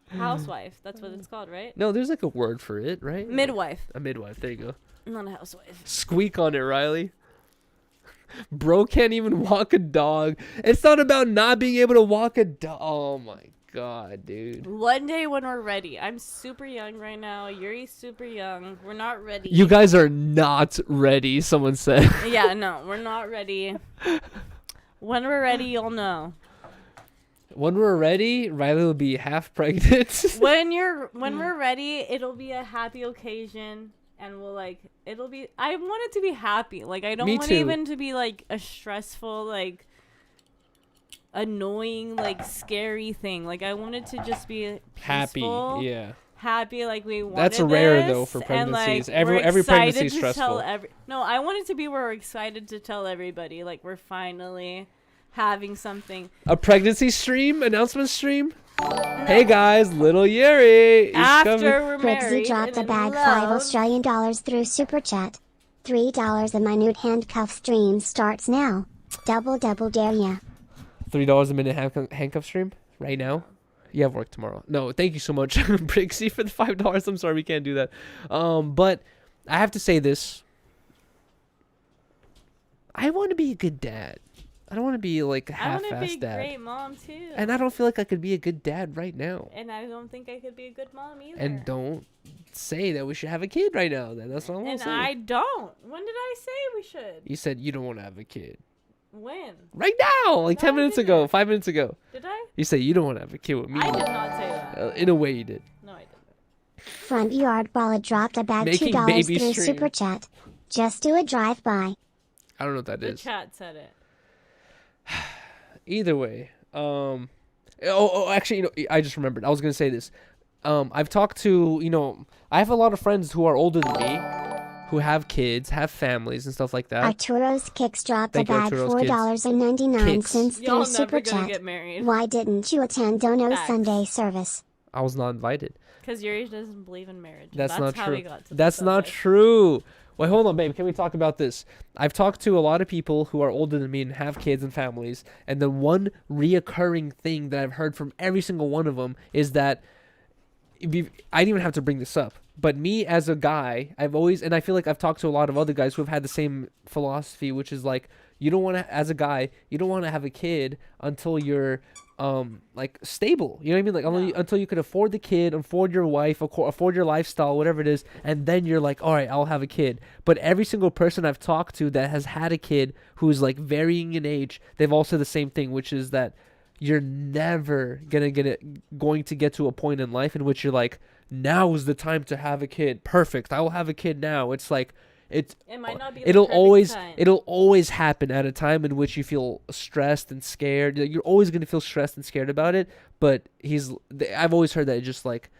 Housewife. That's what it's called, right? No, there's like a word for it, right? Midwife. A midwife. There you go. Not a housewife. Squeak on it, Riley. Bro can't even walk a dog. It's not about not being able to walk a dog. Oh my god, dude. One day when we're ready. I'm super young right now. Yuri's super young. We're not ready. You guys are not ready, someone said. Yeah, no, we're not ready. When we're ready, you'll know. When we're ready, Riley will be half pregnant. When we're ready, it'll be a happy occasion. And I want it to be happy. Like, I don't Me want too. it even to be, like, a stressful, like, annoying, like, scary thing. Like, I want it to just be Happy, peaceful, yeah. happy, like, we wanted That's rare, though, this, for and, like, pregnancies. Every we're pregnancy is excited to tell stressful. No, I want it to be where we're excited to tell everybody. Like, we're finally having something. A pregnancy stream? Announcement stream? Hey guys, little Yuri is After coming. we're Briggsy married dropped and a in bag $5 love. Australian dollars through Super Chat. $3 and my nude handcuff stream starts now. Double dare ya. $3 a minute handcuff stream right now. You have work tomorrow. No, thank you so much, Brixie, for the $5. I'm sorry we can't do that. But I have to say this. I want to be a good dad. I don't want to be like a I want to be half-assed a dad. great mom too. And I don't feel like I could be a good dad right now. And I don't think I could be a good mom either. And don't say that we should have a kid right now. Then that's what I want And to say. I don't. When did I say we should? You said you don't want to have a kid When? right now, like No, 10 I minutes ago, didn't. 5 minutes ago. Did I? You said you don't want to have a kid with me. I did not say that. In a way, you did. No, I didn't. Front Yard Baller dropped a bag Making $2 baby through stream. Super Chat. Just do a drive-by. I don't know what that The is. chat said it. Either way, actually, I just remembered. I was gonna say this. I've talked to, I have a lot of friends who are older than me, who have kids, have families, and stuff like that. Arturo's Kicks dropped a Thank you, bag Arturo's Kids. $4.99 through Y'all Super never gonna Chat. get married. Why didn't you attend Dono Facts. Sunday service? I was not invited. Because Yuri doesn't believe in marriage. That's not how true. we got to That's the not subject. true. Wait, hold on, babe. Can we talk about this? I've talked to a lot of people who are older than me and have kids and families, and the one reoccurring thing that I've heard from every single one of them is that I didn't even have to bring this up, but me as a guy, I've always, and I feel like I've talked to a lot of other guys who have had the same philosophy, which is like, you don't want to, as a guy, you don't want to have a kid until you're like stable, you know what I mean, like until you can afford the kid, afford your wife, afford your lifestyle, whatever it is, and then you're like, all right, I'll have a kid. But every single person I've talked to that has had a kid who's like varying in age, they've all said the same thing, which is that you're never going to get to a point in life in which you're like, now is the time to have a kid, perfect, I will have a kid now. It's like, it might not be the it'll perfect time. always happen at a time in which you feel stressed and scared. You're always going to feel stressed and scared about it, but I've always heard that it's just like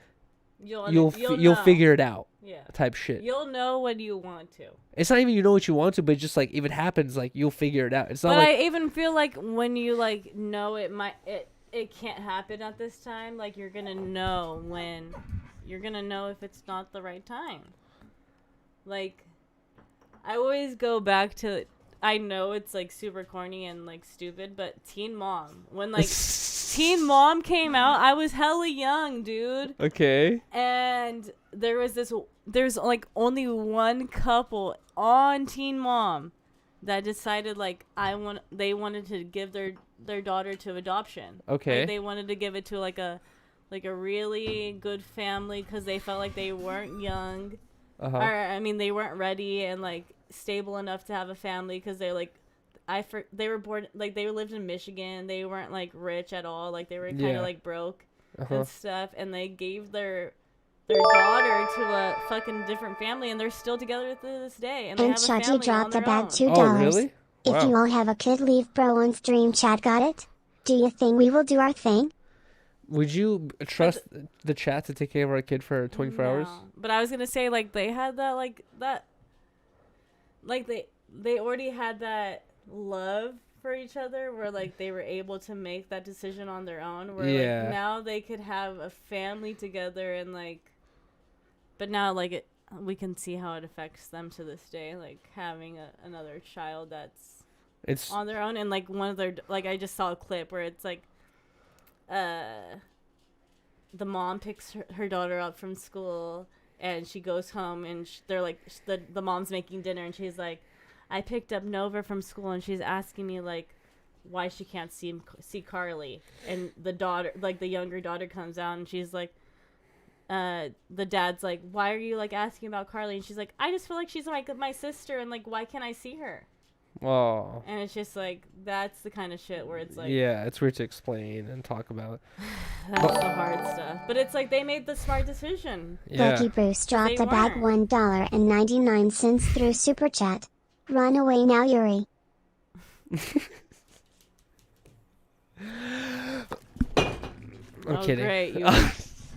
you'll know. figure it out, Yeah. type shit. You'll know when you want to. It's not even you know what you want to, but it's just like if it happens, like you'll figure it out. It's not But like I even feel like when you like know it can't happen at this time, like you're gonna know if it's not the right time. Like, I always go back to, I know it's like super corny and like stupid, but Teen Mom. When like Teen Mom came out, I was hella young, dude. okay. And there's like only one couple on Teen Mom that decided like they wanted to give their daughter to adoption. Okay. Like, they wanted to give it to like a really good family because they felt like they weren't young. Uh-huh. Or I mean, they weren't ready and like stable enough to have a family because they're like, they were born like they lived in Michigan. They weren't like rich at all. Like they were kind of like broke and stuff. And they gave their daughter to a fucking different family, and they're still together to this day. And they And have a Shudgy family on dropped their a bag own. $2. Oh, really? If Wow. you all have a kid, leave bro on stream chat, got it? Do you think we will do our thing? Would you trust the chat to take care of our kid for 24 hours? No. But I was gonna say like they had that like they already had that love for each other, where like they were able to make that decision on their own, where Yeah. like now they could have a family together and like, but now like we can see how it affects them to this day, like having another child that's It's on their own. And like one of their, like I just saw a clip where it's like the mom picks her daughter up from school and she goes home and they're like the mom's making dinner and she's like, I picked up Nova from school and she's asking me like why she can't see Carly. And the daughter, like the younger daughter, comes out and she's like, the dad's like, why are you like asking about Carly? And she's like, I just feel like she's like my sister and like why can't I see her? oh And it's just like, that's the kind of shit where it's like, yeah, it's weird to explain and talk about. that's the hard stuff. But it's like they made the smart decision. Yeah. Lucky Bruce dropped They a bag weren't. $1.99 through Super Chat. Run away now, Yuri. I'm Oh, kidding. great.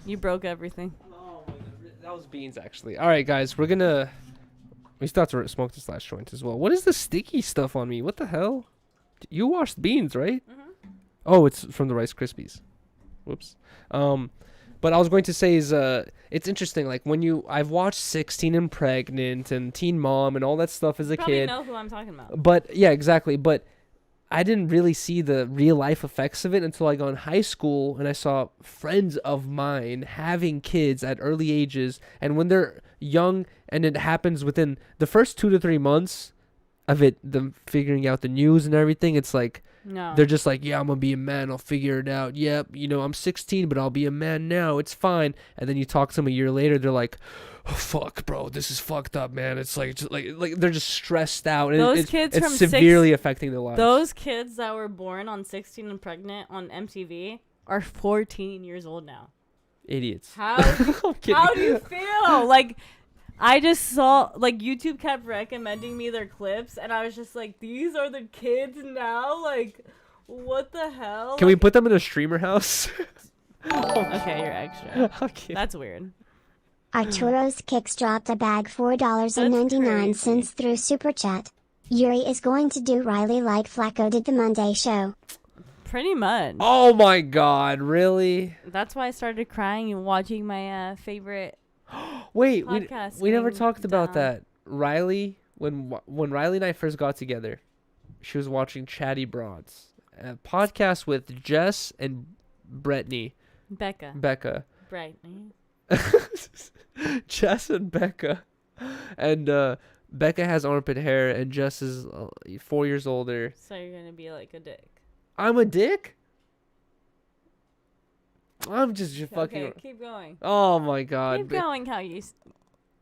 You broke everything. Oh, that was beans, actually. All right, guys, we still have to smoke this last joint as well. What is the sticky stuff on me? What the hell? You washed beans, right? Mm-hmm. Oh, it's from the Rice Krispies. Whoops. But I was going to say is it's interesting. Like I've watched 16 and Pregnant and Teen Mom and all that stuff as a Probably kid. know who I'm talking about. But yeah, exactly. But I didn't really see the real life effects of it until I got in high school and I saw friends of mine having kids at early ages. And when they're young and it happens within the first 2 to 3 months of them figuring out the news and everything, it's like, No. they're just like, yeah, I'm going to be a man. I'll figure it out. Yep. I'm 16, but I'll be a man now. It's fine. And then you talk to them a year later. They're like, oh, fuck, bro. This is fucked up, man. It's like they're just stressed out. And Those kids it's from severely affecting their lives. Those kids that were born on 16 and Pregnant on MTV are 14 years old now. Idiots. How I'm kidding. how do you feel? Like, I just saw, like, YouTube kept recommending me their clips, and I was just like, these are the kids now? Like, what the hell? Can we put them in a streamer house? Okay, you're extra. Okay. That's weird. Arturo's Kicks dropped a bag $4.99 through Super Chat. Yuri is going to do Riley like Flacco did the Monday show. Pretty much. Oh my God! Really? That's why I started crying and watching my favorite. Wait, Podcast we never getting talked about down. that. Riley, when Riley and I first got together, she was watching Chatty Broads, a podcast with Jess and Becca. Brighton. Jess and Becca, and Becca has armpit hair, and Jess is 4 years older. So you're gonna be like a dick. I'm a dick. I'm just fucking. Okay, keep going. Oh my God! Keep going how you.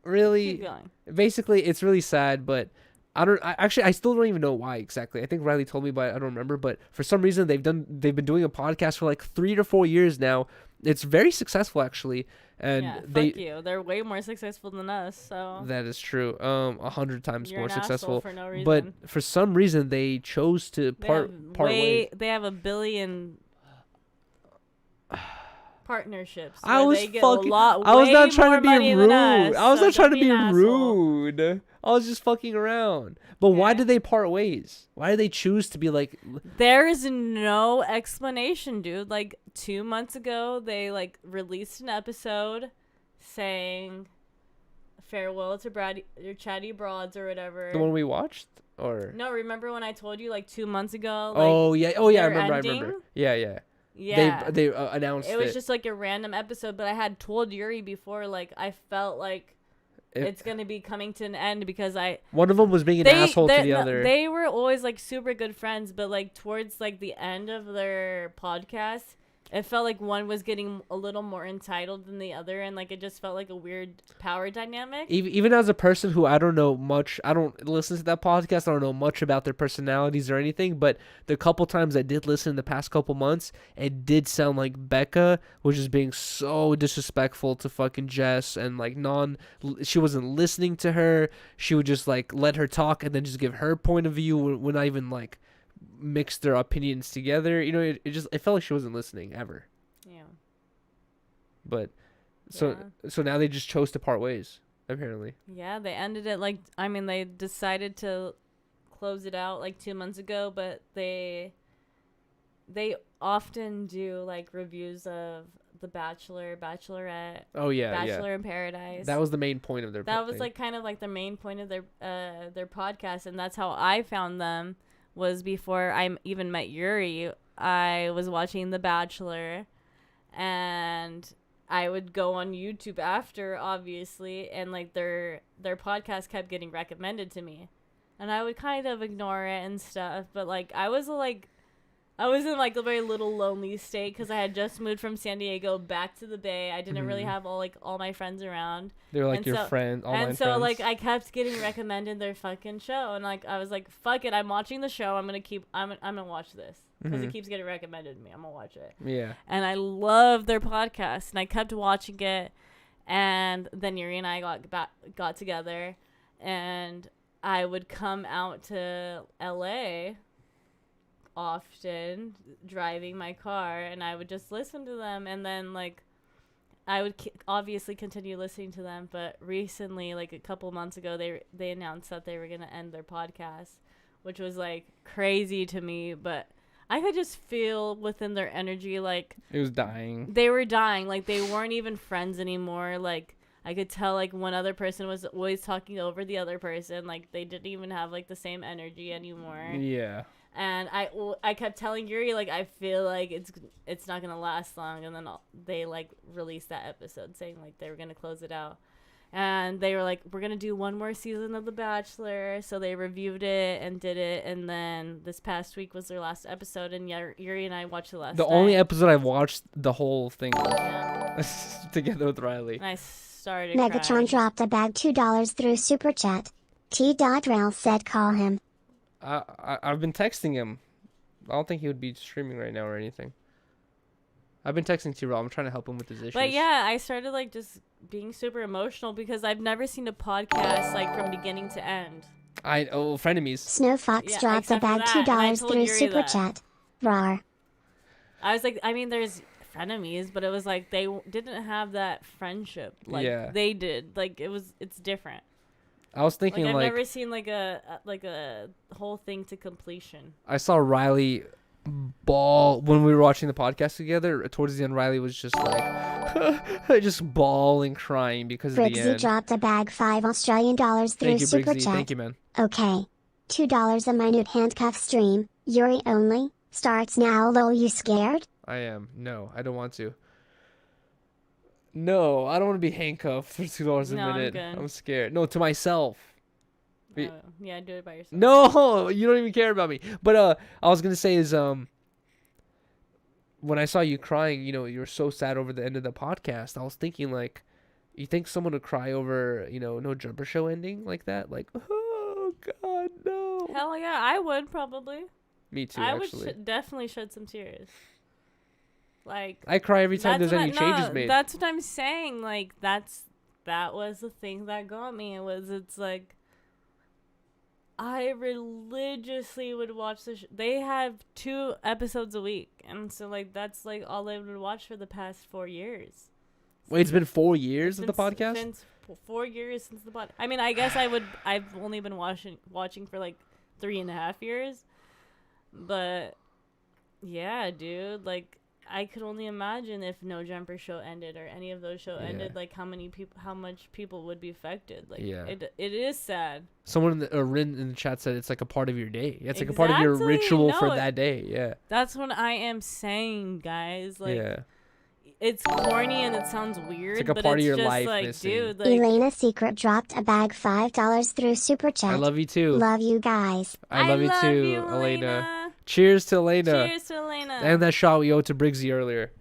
Really? Keep going. Basically, it's really sad, but I still don't even know why exactly. I think Riley told me, but I don't remember. But for some reason, they've been doing a podcast for like 3 to 4 years now. It's very successful, actually, and Yeah, they. fuck you. They're way more successful than us. So. That is true. 100 times You're more an asshole successful. for no reason. But for some reason, they chose to They part ways. They have a billion partnerships. I where was they get fucking. a lot, I was way not trying more to be money rude. than us, I was so not trying to don't be an asshole. rude. I was just fucking around. But why Okay. did they part ways? Why did they choose to be like? There is no explanation, dude. Like 2 months ago, they like released an episode saying farewell to or Chatty Broads or whatever. The one we watched, or No, remember when I told you like 2 months ago? Like, oh yeah, I they're remember. ending? Yeah. Yeah. They announced It was just like a random episode, but I had told Yuri before, like I felt like it's gonna be coming to an end because one of them was being an asshole to the other. They were always like super good friends, but like towards like the end of their podcast, it felt like one was getting a little more entitled than the other, and like it just felt like a weird power dynamic. Even as a person who I don't know much, I don't listen to that podcast. I don't know much about their personalities or anything. But the couple times I did listen in the past couple months, it did sound like Becca was just being so disrespectful to fucking Jess, and like she wasn't listening to her. She would just like let her talk and then just give her point of view when I even like mixed their opinions together. It felt like she wasn't listening ever. Yeah. But so now they just chose to part ways, apparently. Yeah, they ended it like, I mean, they decided to close it out like 2 months ago, but they often do like reviews of The Bachelor, Bachelorette, Oh yeah, Bachelor in Paradise. That was the main point of their. That was thing. like kind of like the main point of their podcast, and that's how I found them. Was before I even met Yuri, I was watching The Bachelor, and I would go on YouTube after, obviously, and like their podcast kept getting recommended to me, and I would kind of ignore it and stuff. But like I was in like a very little lonely state because I had just moved from San Diego back to the Bay. I didn't really have all my friends around. They were like And your so- friend, online And so friends. like I kept getting recommended their fucking show, and like I was like, fuck it, I'm watching the show. I'm gonna watch this because it keeps getting recommended to me. I'm gonna watch it. Yeah. And I love their podcast, and I kept watching it. And then Yuri and I got together, and I would come out to LA often driving my car, and I would just listen to them, and then like I would obviously continue listening to them. But recently, like a couple months ago, they announced that they were gonna end their podcast, which was like crazy to me. But I could just feel within their energy like It was dying. they were dying. Like they weren't even friends anymore. Like I could tell like one other person was always talking over the other person. Like they didn't even have like the same energy anymore. Yeah. And I kept telling Yuri, like, I feel like it's not going to last long. And then they, like, released that episode saying, like, they were going to close it out. And they were like, we're going to do one more season of The Bachelor. So they reviewed it and did it. And then this past week was their last episode. And Yuri and I watched the last The night. only episode I've watched the whole thing Yeah. together with Riley. And I started Megatron crying. dropped a bag $2 through Super Chat. T.Rel said call him. I've been texting him. I don't think he would be streaming right now or anything. I've been texting T-Raw. I'm trying to help him with his issues. But yeah, I started like just being super emotional because I've never seen a podcast like from beginning to end. frenemies. Snowfox Yeah, dropped a except for bag that, and I $2 told through Yuri Super that. Chat. Rar. I was like, I mean, there's frenemies, but it was like they didn't have that friendship like Yeah. they did. Like it's different. I was thinking Like I've like never seen like a whole thing to completion. I saw Riley bawl when we were watching the podcast together. Towards the end, Riley was just like just bawling, crying because of the Briggsy end. dropped a bag $5 Australian through Thank you, Super Briggsy. Chat. Thank you, man. Okay. $2 a minute handcuff stream. Yuri only. Starts now. Lol, you scared? I am. No, I don't want to. No, I don't want to be handcuffed for $2 a No, I'm minute. good. I'm scared. No, to myself. Wait. Yeah, do it by yourself. No, you don't even care about me. But I was gonna say is when I saw you crying, you were so sad over the end of the podcast. I was thinking like, you think someone would cry over no Jumper Show ending like that? Like, oh God, no. Hell yeah, I would probably. Me too. I Actually, would definitely shed some tears. Like I cry every time there's what any changes made. That's what I'm saying. Like that was the thing that got me. It's like I religiously would watch the they have 2 episodes a week, and so like that's like all I would watch for the past 4 years. Wait, it's been 4 years of the Since- podcast. Since 4 years since the podcast. I mean, I guess I've only been watching for like 3.5 years, but yeah, dude, like I could only imagine if No Jumper Show ended or any of those shows ended, like how much people would be affected. Like, Yeah. it is sad. Someone Rin in the chat said it's like a part of your day. It's like a part of your Exactly. ritual for No, that day. Yeah. That's what I am saying, guys. Like, yeah. it's corny and it sounds weird, like a but part of it's your just life like, missing. dude, like, Elena Secret dropped a bag $5 through Super Chat. I love you too. Love you guys. I love you too, you, Elena. Cheers to Elena. Cheers to Elena. And that shot we owed to Briggsy earlier.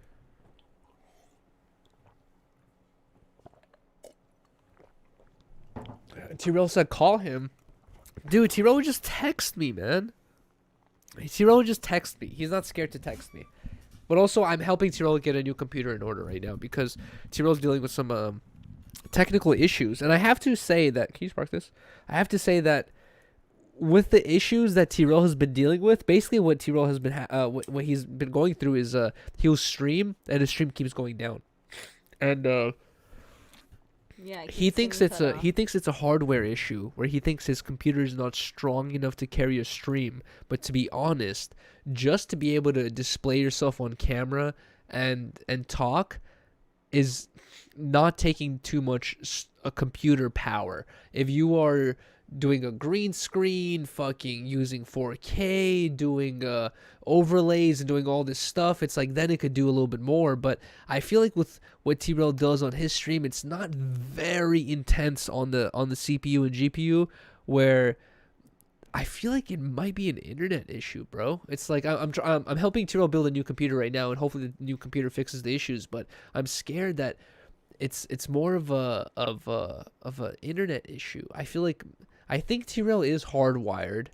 Tyrell said call him. Dude, Tyrell would just text me, man. Tyrell would just text me. He's not scared to text me. But also, I'm helping Tyrell get a new computer in order right now because Tyrell's dealing with some technical issues. And I have to say that... Can you spark this? I have to say that with the issues that Tyrell has been dealing with, basically what Tyrell has been... what he's been going through is he'll stream, and his stream keeps going down. And Yeah. it he keeps thinks getting it's cut a off. he thinks it's a hardware issue where he thinks his computer is not strong enough to carry a stream. But to be honest, just to be able to display yourself on camera and talk is not taking too much a computer power. If you are doing a green screen, fucking using 4K, doing overlays and doing all this stuff, it's like then it could do a little bit more. But I feel like with what T-Rail does on his stream, it's not very intense on the CPU and GPU, where I feel like it might be an internet issue, bro. It's like I'm helping Tyrell build a new computer right now, and hopefully the new computer fixes the issues. But I'm scared that it's more of a internet issue. I think Tyrell is hardwired,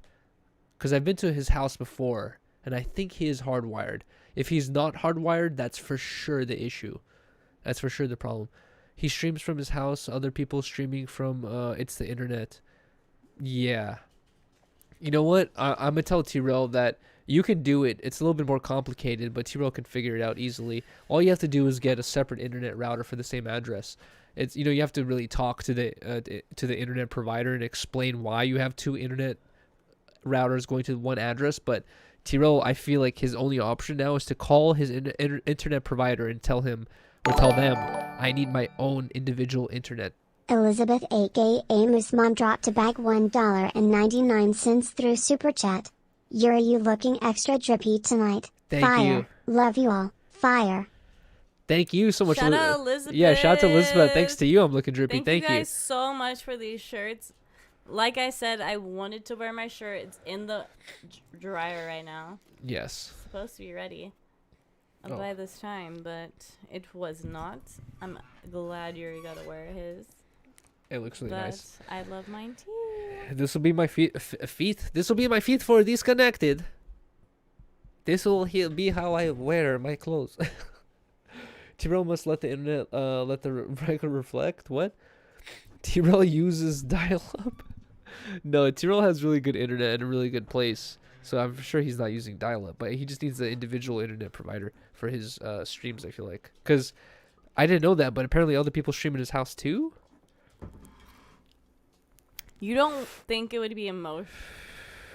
because I've been to his house before, and I think he is hardwired. If he's not hardwired, that's for sure the issue. That's for sure the problem. He streams from his house. Other people streaming from it's the internet. Yeah. You know what? I'm gonna tell Tyrell that you can do it. It's a little bit more complicated, but Tyrell can figure it out easily. All you have to do is get a separate internet router for the same address. It's you have to really talk to the internet provider and explain why you have two internet routers going to one address. But Tyrell, I feel like his only option now is to call his internet provider and tell them, I need my own individual internet. Elizabeth aka Moose Mom dropped a bag $1.99 through Super Chat. Yuri, you looking extra drippy tonight. Thank Fire. you. Love you all. Fire. Thank you so much. Shout out Elizabeth. Yeah, shout out to Elizabeth. Thanks to you, I'm looking drippy. Thank you guys so much for these shirts. Like I said, I wanted to wear my shirt. It's in the dryer right now. Yes. It's supposed to be ready Oh. by this time, but it was not. I'm glad Yuri got to wear his. It looks really But nice. I love mine too. This will be my feet. This will be my feet for disconnected. This will be how I wear my clothes. Tyrell must let the internet, let the record reflect. What? Tyrell uses dial-up? No, Tyrell has really good internet and a really good place. So I'm sure he's not using dial-up, but he just needs an individual internet provider for his streams, I feel like. Because I didn't know that, but apparently other people stream in his house too? You don't think it would be emotional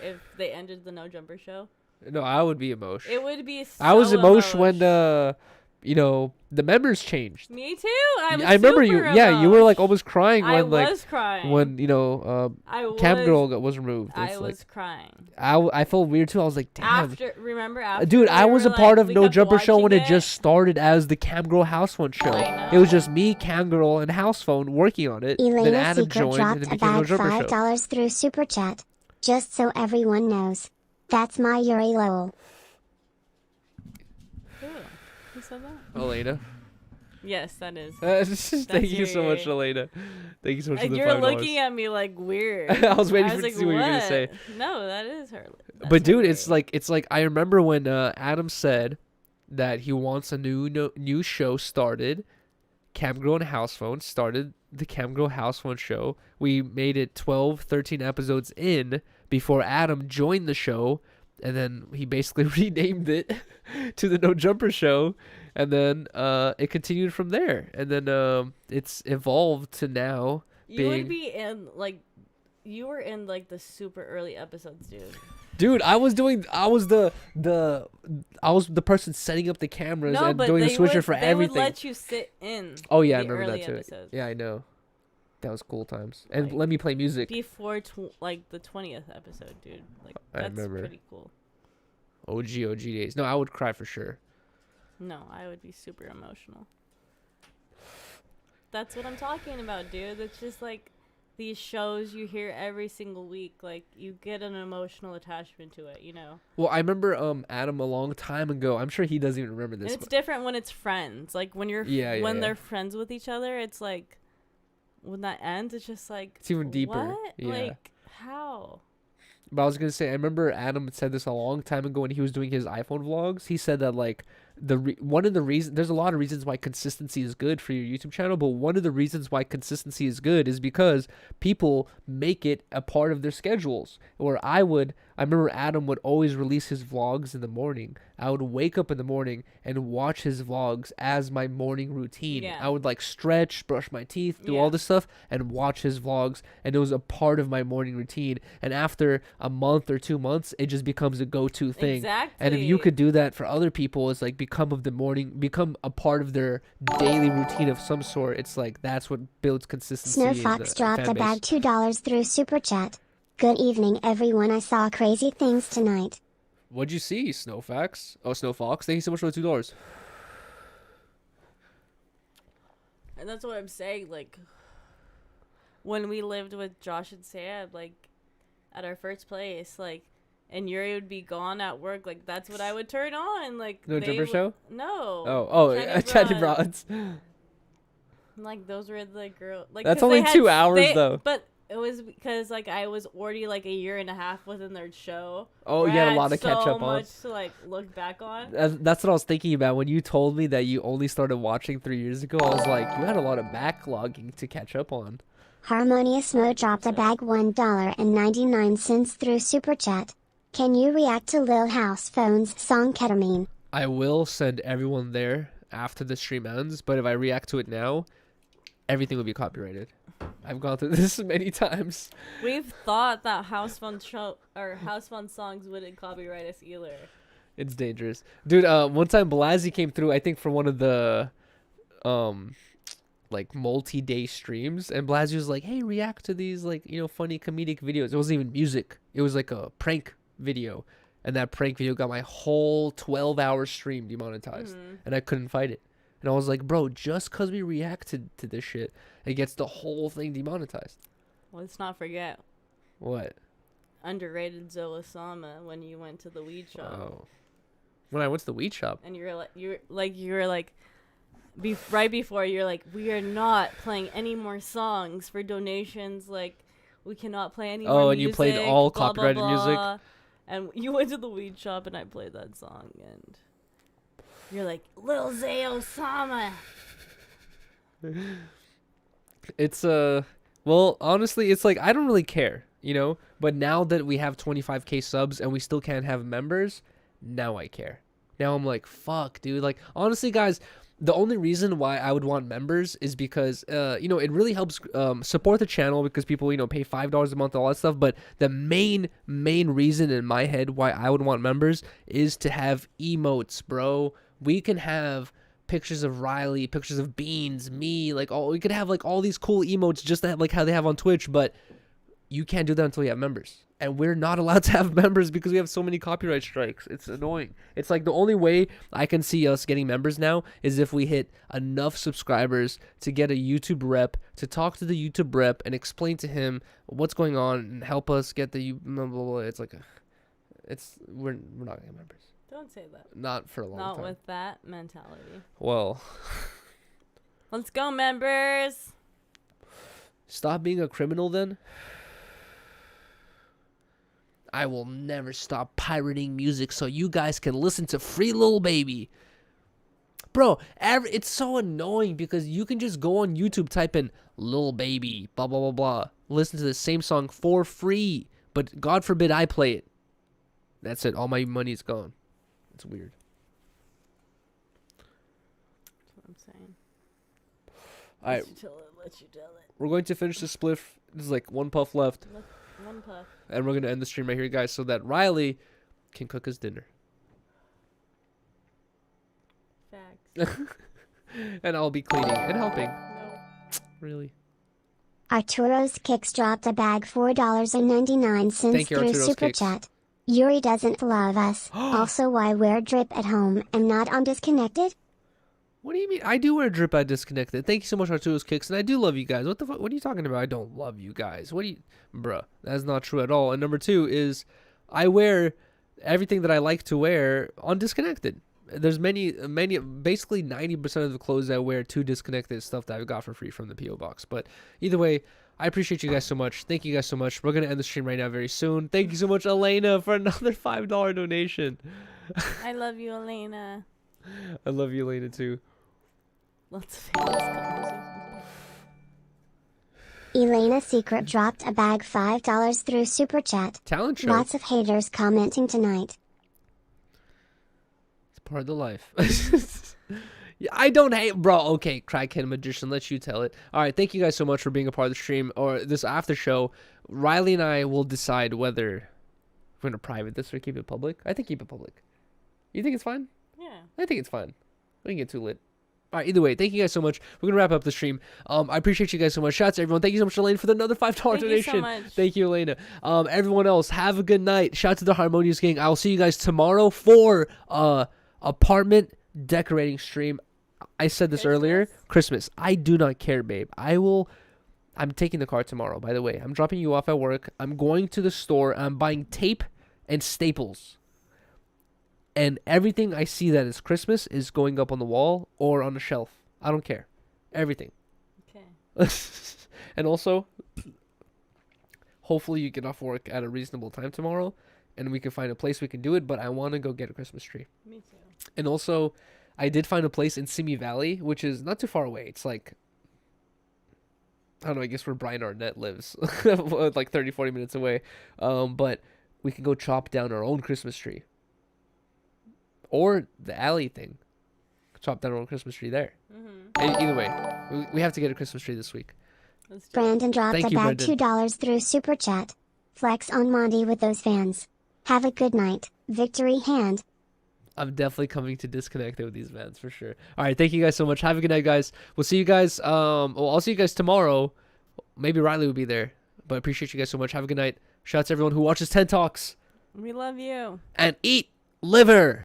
if they ended the No Jumper show? No, I would be emotional. It would be so I was emotional when emotional. the members changed. Me too. I remember you. Yeah, you were like almost crying I when was crying. when Cam Girl was removed. I It's was crying. I felt weird too. I was like, damn. Remember Dude, I we was were a part like, of we No kept Jumper Show when watching it just started as the Cam Girl House Phone show. I It was know. just me, Cam Girl, and House Phone working on it. Then Elena Adam Secret joined and dropped it a became No bag Jumper Show. $5 through Super Chat. Just so everyone knows. That's my Yuri Lowell. Who? Who said that? Elena. Yes, that is. Thank you so much, Yuri. Elena. Thank you so much for the You're $5. looking at me like weird. I was waiting was to like, see what you were gonna say. No, that is her. That's But dude, her it's Yuri. like I remember when Adam said that he wants a new show started. Cam Girl and House Phone started the Cam Girl House Phone show. We made it 12, 13 episodes in before Adam joined the show, and then he basically renamed it to the No Jumper Show, and then it continued from there, and then it's evolved to now You would being. be in like. You were in like the super early episodes, dude. Dude, I was the person setting up the cameras No, and but doing the they switcher would, for they everything. would let you sit in. Oh yeah, I the remember early that too. episodes. Yeah, I know. That was cool times. And Like, let me play music. Before like the 20th episode, dude. Like I that's remember. pretty cool. OG days. No, I would cry for sure. No, I would be super emotional. That's what I'm talking about, dude. It's just like these shows you hear every single week, like you get an emotional attachment to it, you know. Well, I remember Adam a long time ago. I'm sure he doesn't even remember this. And it's different when it's friends. Like when you're when they're friends with each other, it's like when that ends, it's just like It's even deeper. What? Yeah. Like how? But I was gonna say, I remember Adam said this a long time ago when he was doing his iPhone vlogs. He said that like one of the reasons, there's a lot of reasons why consistency is good for your YouTube channel, but one of the reasons why consistency is good is because people make it a part of their schedules. I remember Adam would always release his vlogs in the morning. I would wake up in the morning and watch his vlogs as my morning routine. Yeah. I would like stretch, brush my teeth, do Yeah. all this stuff, and watch his vlogs, and it was a part of my morning routine. And after a month or 2 months, it just becomes a go-to thing. Exactly. And if you could do that for other people, it's like become a part of their daily routine of some sort. It's like that's what builds consistency. Snowfox dropped a bag $2 through Super Chat. Good evening, everyone. I saw crazy things tonight. What'd you see, Snowfax? Oh, Snowfox. Thank you so much for the $2. And that's what I'm saying. Like, when we lived with Josh and Sam, like, at our first place, like, and Yuri would be gone at work, like, that's what I would turn on. Like, No Jumper Show? No. Chatty Broads. Like, those were the girl. Like, That's 'cause only they had 2 hours, though. But it was because, like, I was already, like, a year and a half within their show. Oh, where you had I a lot to catch so up on. much to, like, look back on. That's what I was thinking about when you told me that you only started watching 3 years ago. I was like, you had a lot of backlogging to catch up on. Harmonious Mo dropped a bag $1.99 through Super Chat. Can you react to Lil House Phone's song Ketamine? I will send everyone there after the stream ends, but if I react to it now, everything will be copyrighted. I've gone through this many times. We've thought that house phone songs wouldn't copyright us either. It's dangerous. Dude, one time Blasey came through, I think for one of the like multi-day streams, and Blasey was like, hey, react to these like, funny comedic videos. It wasn't even music. It was like a prank video. And that prank video got my whole 12-hour stream demonetized. And I couldn't fight it. And I was like, bro, just because we reacted to this shit, it gets the whole thing demonetized. Let's not forget What? underrated Zoe Sama when you went to the weed shop. Oh. When I went to the weed shop. And right before you're like, we are not playing any more songs for donations. Like, we cannot play any more Oh, and music, you played all blah, blah, copyrighted music? blah. And you went to the weed shop and I played that song and you're like, Lil Zay Osama. It's well, honestly, it's like I don't really care, but now that we have 25k subs and we still can't have members, now I care. Now I'm like, fuck, dude. Like, honestly, guys, the only reason why I would want members is because it really helps support the channel, because people pay $5 a month, all that stuff. But the main reason in my head why I would want members is to have emotes, bro. We can have pictures of Riley, pictures of Beans, me, we could have like all these cool emotes just like how they have on Twitch, but you can't do that until you have members. And we're not allowed to have members because we have so many copyright strikes. It's annoying. It's like the only way I can see us getting members now is if we hit enough subscribers to get a YouTube rep, to talk to the YouTube rep and explain to him what's going on and help us get the blah, blah, blah. It's like we're not getting members. Don't say that. Not for a long time. Not with that mentality. Well, let's go, members. Stop being a criminal then. I will never stop pirating music so you guys can listen to Free Lil Baby. Bro, it's so annoying because you can just go on YouTube, type in Lil Baby, blah, blah, blah, blah. Listen to the same song for free. But God forbid I play it. That's it. All my money's gone. It's weird. That's what I'm saying. All right. Let you tell it. We're going to finish the spliff. There's like one puff left. One puff. And we're going to end the stream right here, guys, so that Riley can cook his dinner. Facts. And I'll be cleaning and helping. No. Really. Arturo's Kicks dropped a bag $4.99 Thank you, through Arturo's Super Kicks. Chat. Yuri doesn't love us. Also, why wear drip at home and not on Disconnected? What do you mean? I do wear drip at Disconnected. Thank you so much, Arturo's Kicks, and I do love you guys. What the fuck? What are you talking about? I don't love you guys. What do you... Bruh, that's not true at all. And number two is I wear everything that I like to wear on Disconnected. There's many, basically 90% of the clothes I wear to Disconnected stuff that I got for free from the P.O. Box. But either way, I appreciate you guys so much. Thank you guys so much. We're going to end the stream right now very soon. Thank you so much, Elena, for another $5 donation. I love you, Elena. I love you, Elena, too. Lots of famous conversation. Elena Secret dropped a bag $5 through Super Chat. Talent show. Lots of haters commenting tonight. It's part of the life. Yeah, I don't hate, bro. Okay, crackhead magician, let you tell it. All right, thank you guys so much for being a part of the stream or this after show. Riley and I will decide whether we're going to private this or keep it public. I think keep it public. You think it's fine? Yeah. I think it's fine. We can get too lit. All right, either way, thank you guys so much. We're going to wrap up the stream. I appreciate you guys so much. Shout out to everyone. Thank you so much, Elena, for another $5 Thank donation. you so much. Thank you, Elena. Everyone else, have a good night. Shout out to the Harmonious gang. I'll see you guys tomorrow for apartment decorating stream. I said this earlier. Christmas. I do not care, babe. I'm taking the car tomorrow, by the way. I'm dropping you off at work. I'm going to the store. I'm buying tape and staples. And everything I see that is Christmas is going up on the wall or on the shelf. I don't care. Everything. Okay. And also, hopefully you get off work at a reasonable time tomorrow and we can find a place we can do it, but I want to go get a Christmas tree. Me too. And also, I did find a place in Simi Valley, which is not too far away. It's like, I don't know, I guess where Brian Arnett lives. Like 30, 40 minutes away. But we can go chop down our own Christmas tree. Or the alley thing. Chop down our own Christmas tree there. Mm-hmm. Either way, we have to get a Christmas tree this week. Let's do it. Brandon dropped Thank a you, bag Brendan. $2 through Super Chat. Flex on Monty with those fans. Have a good night. Victory hand. I'm definitely coming to disconnect with these bands for sure. All right, thank you guys so much. Have a good night, guys. We'll see you guys. I'll see you guys tomorrow. Maybe Riley will be there, but I appreciate you guys so much. Have a good night. Shout out to everyone who watches 10 Talks We love you. and eat liver.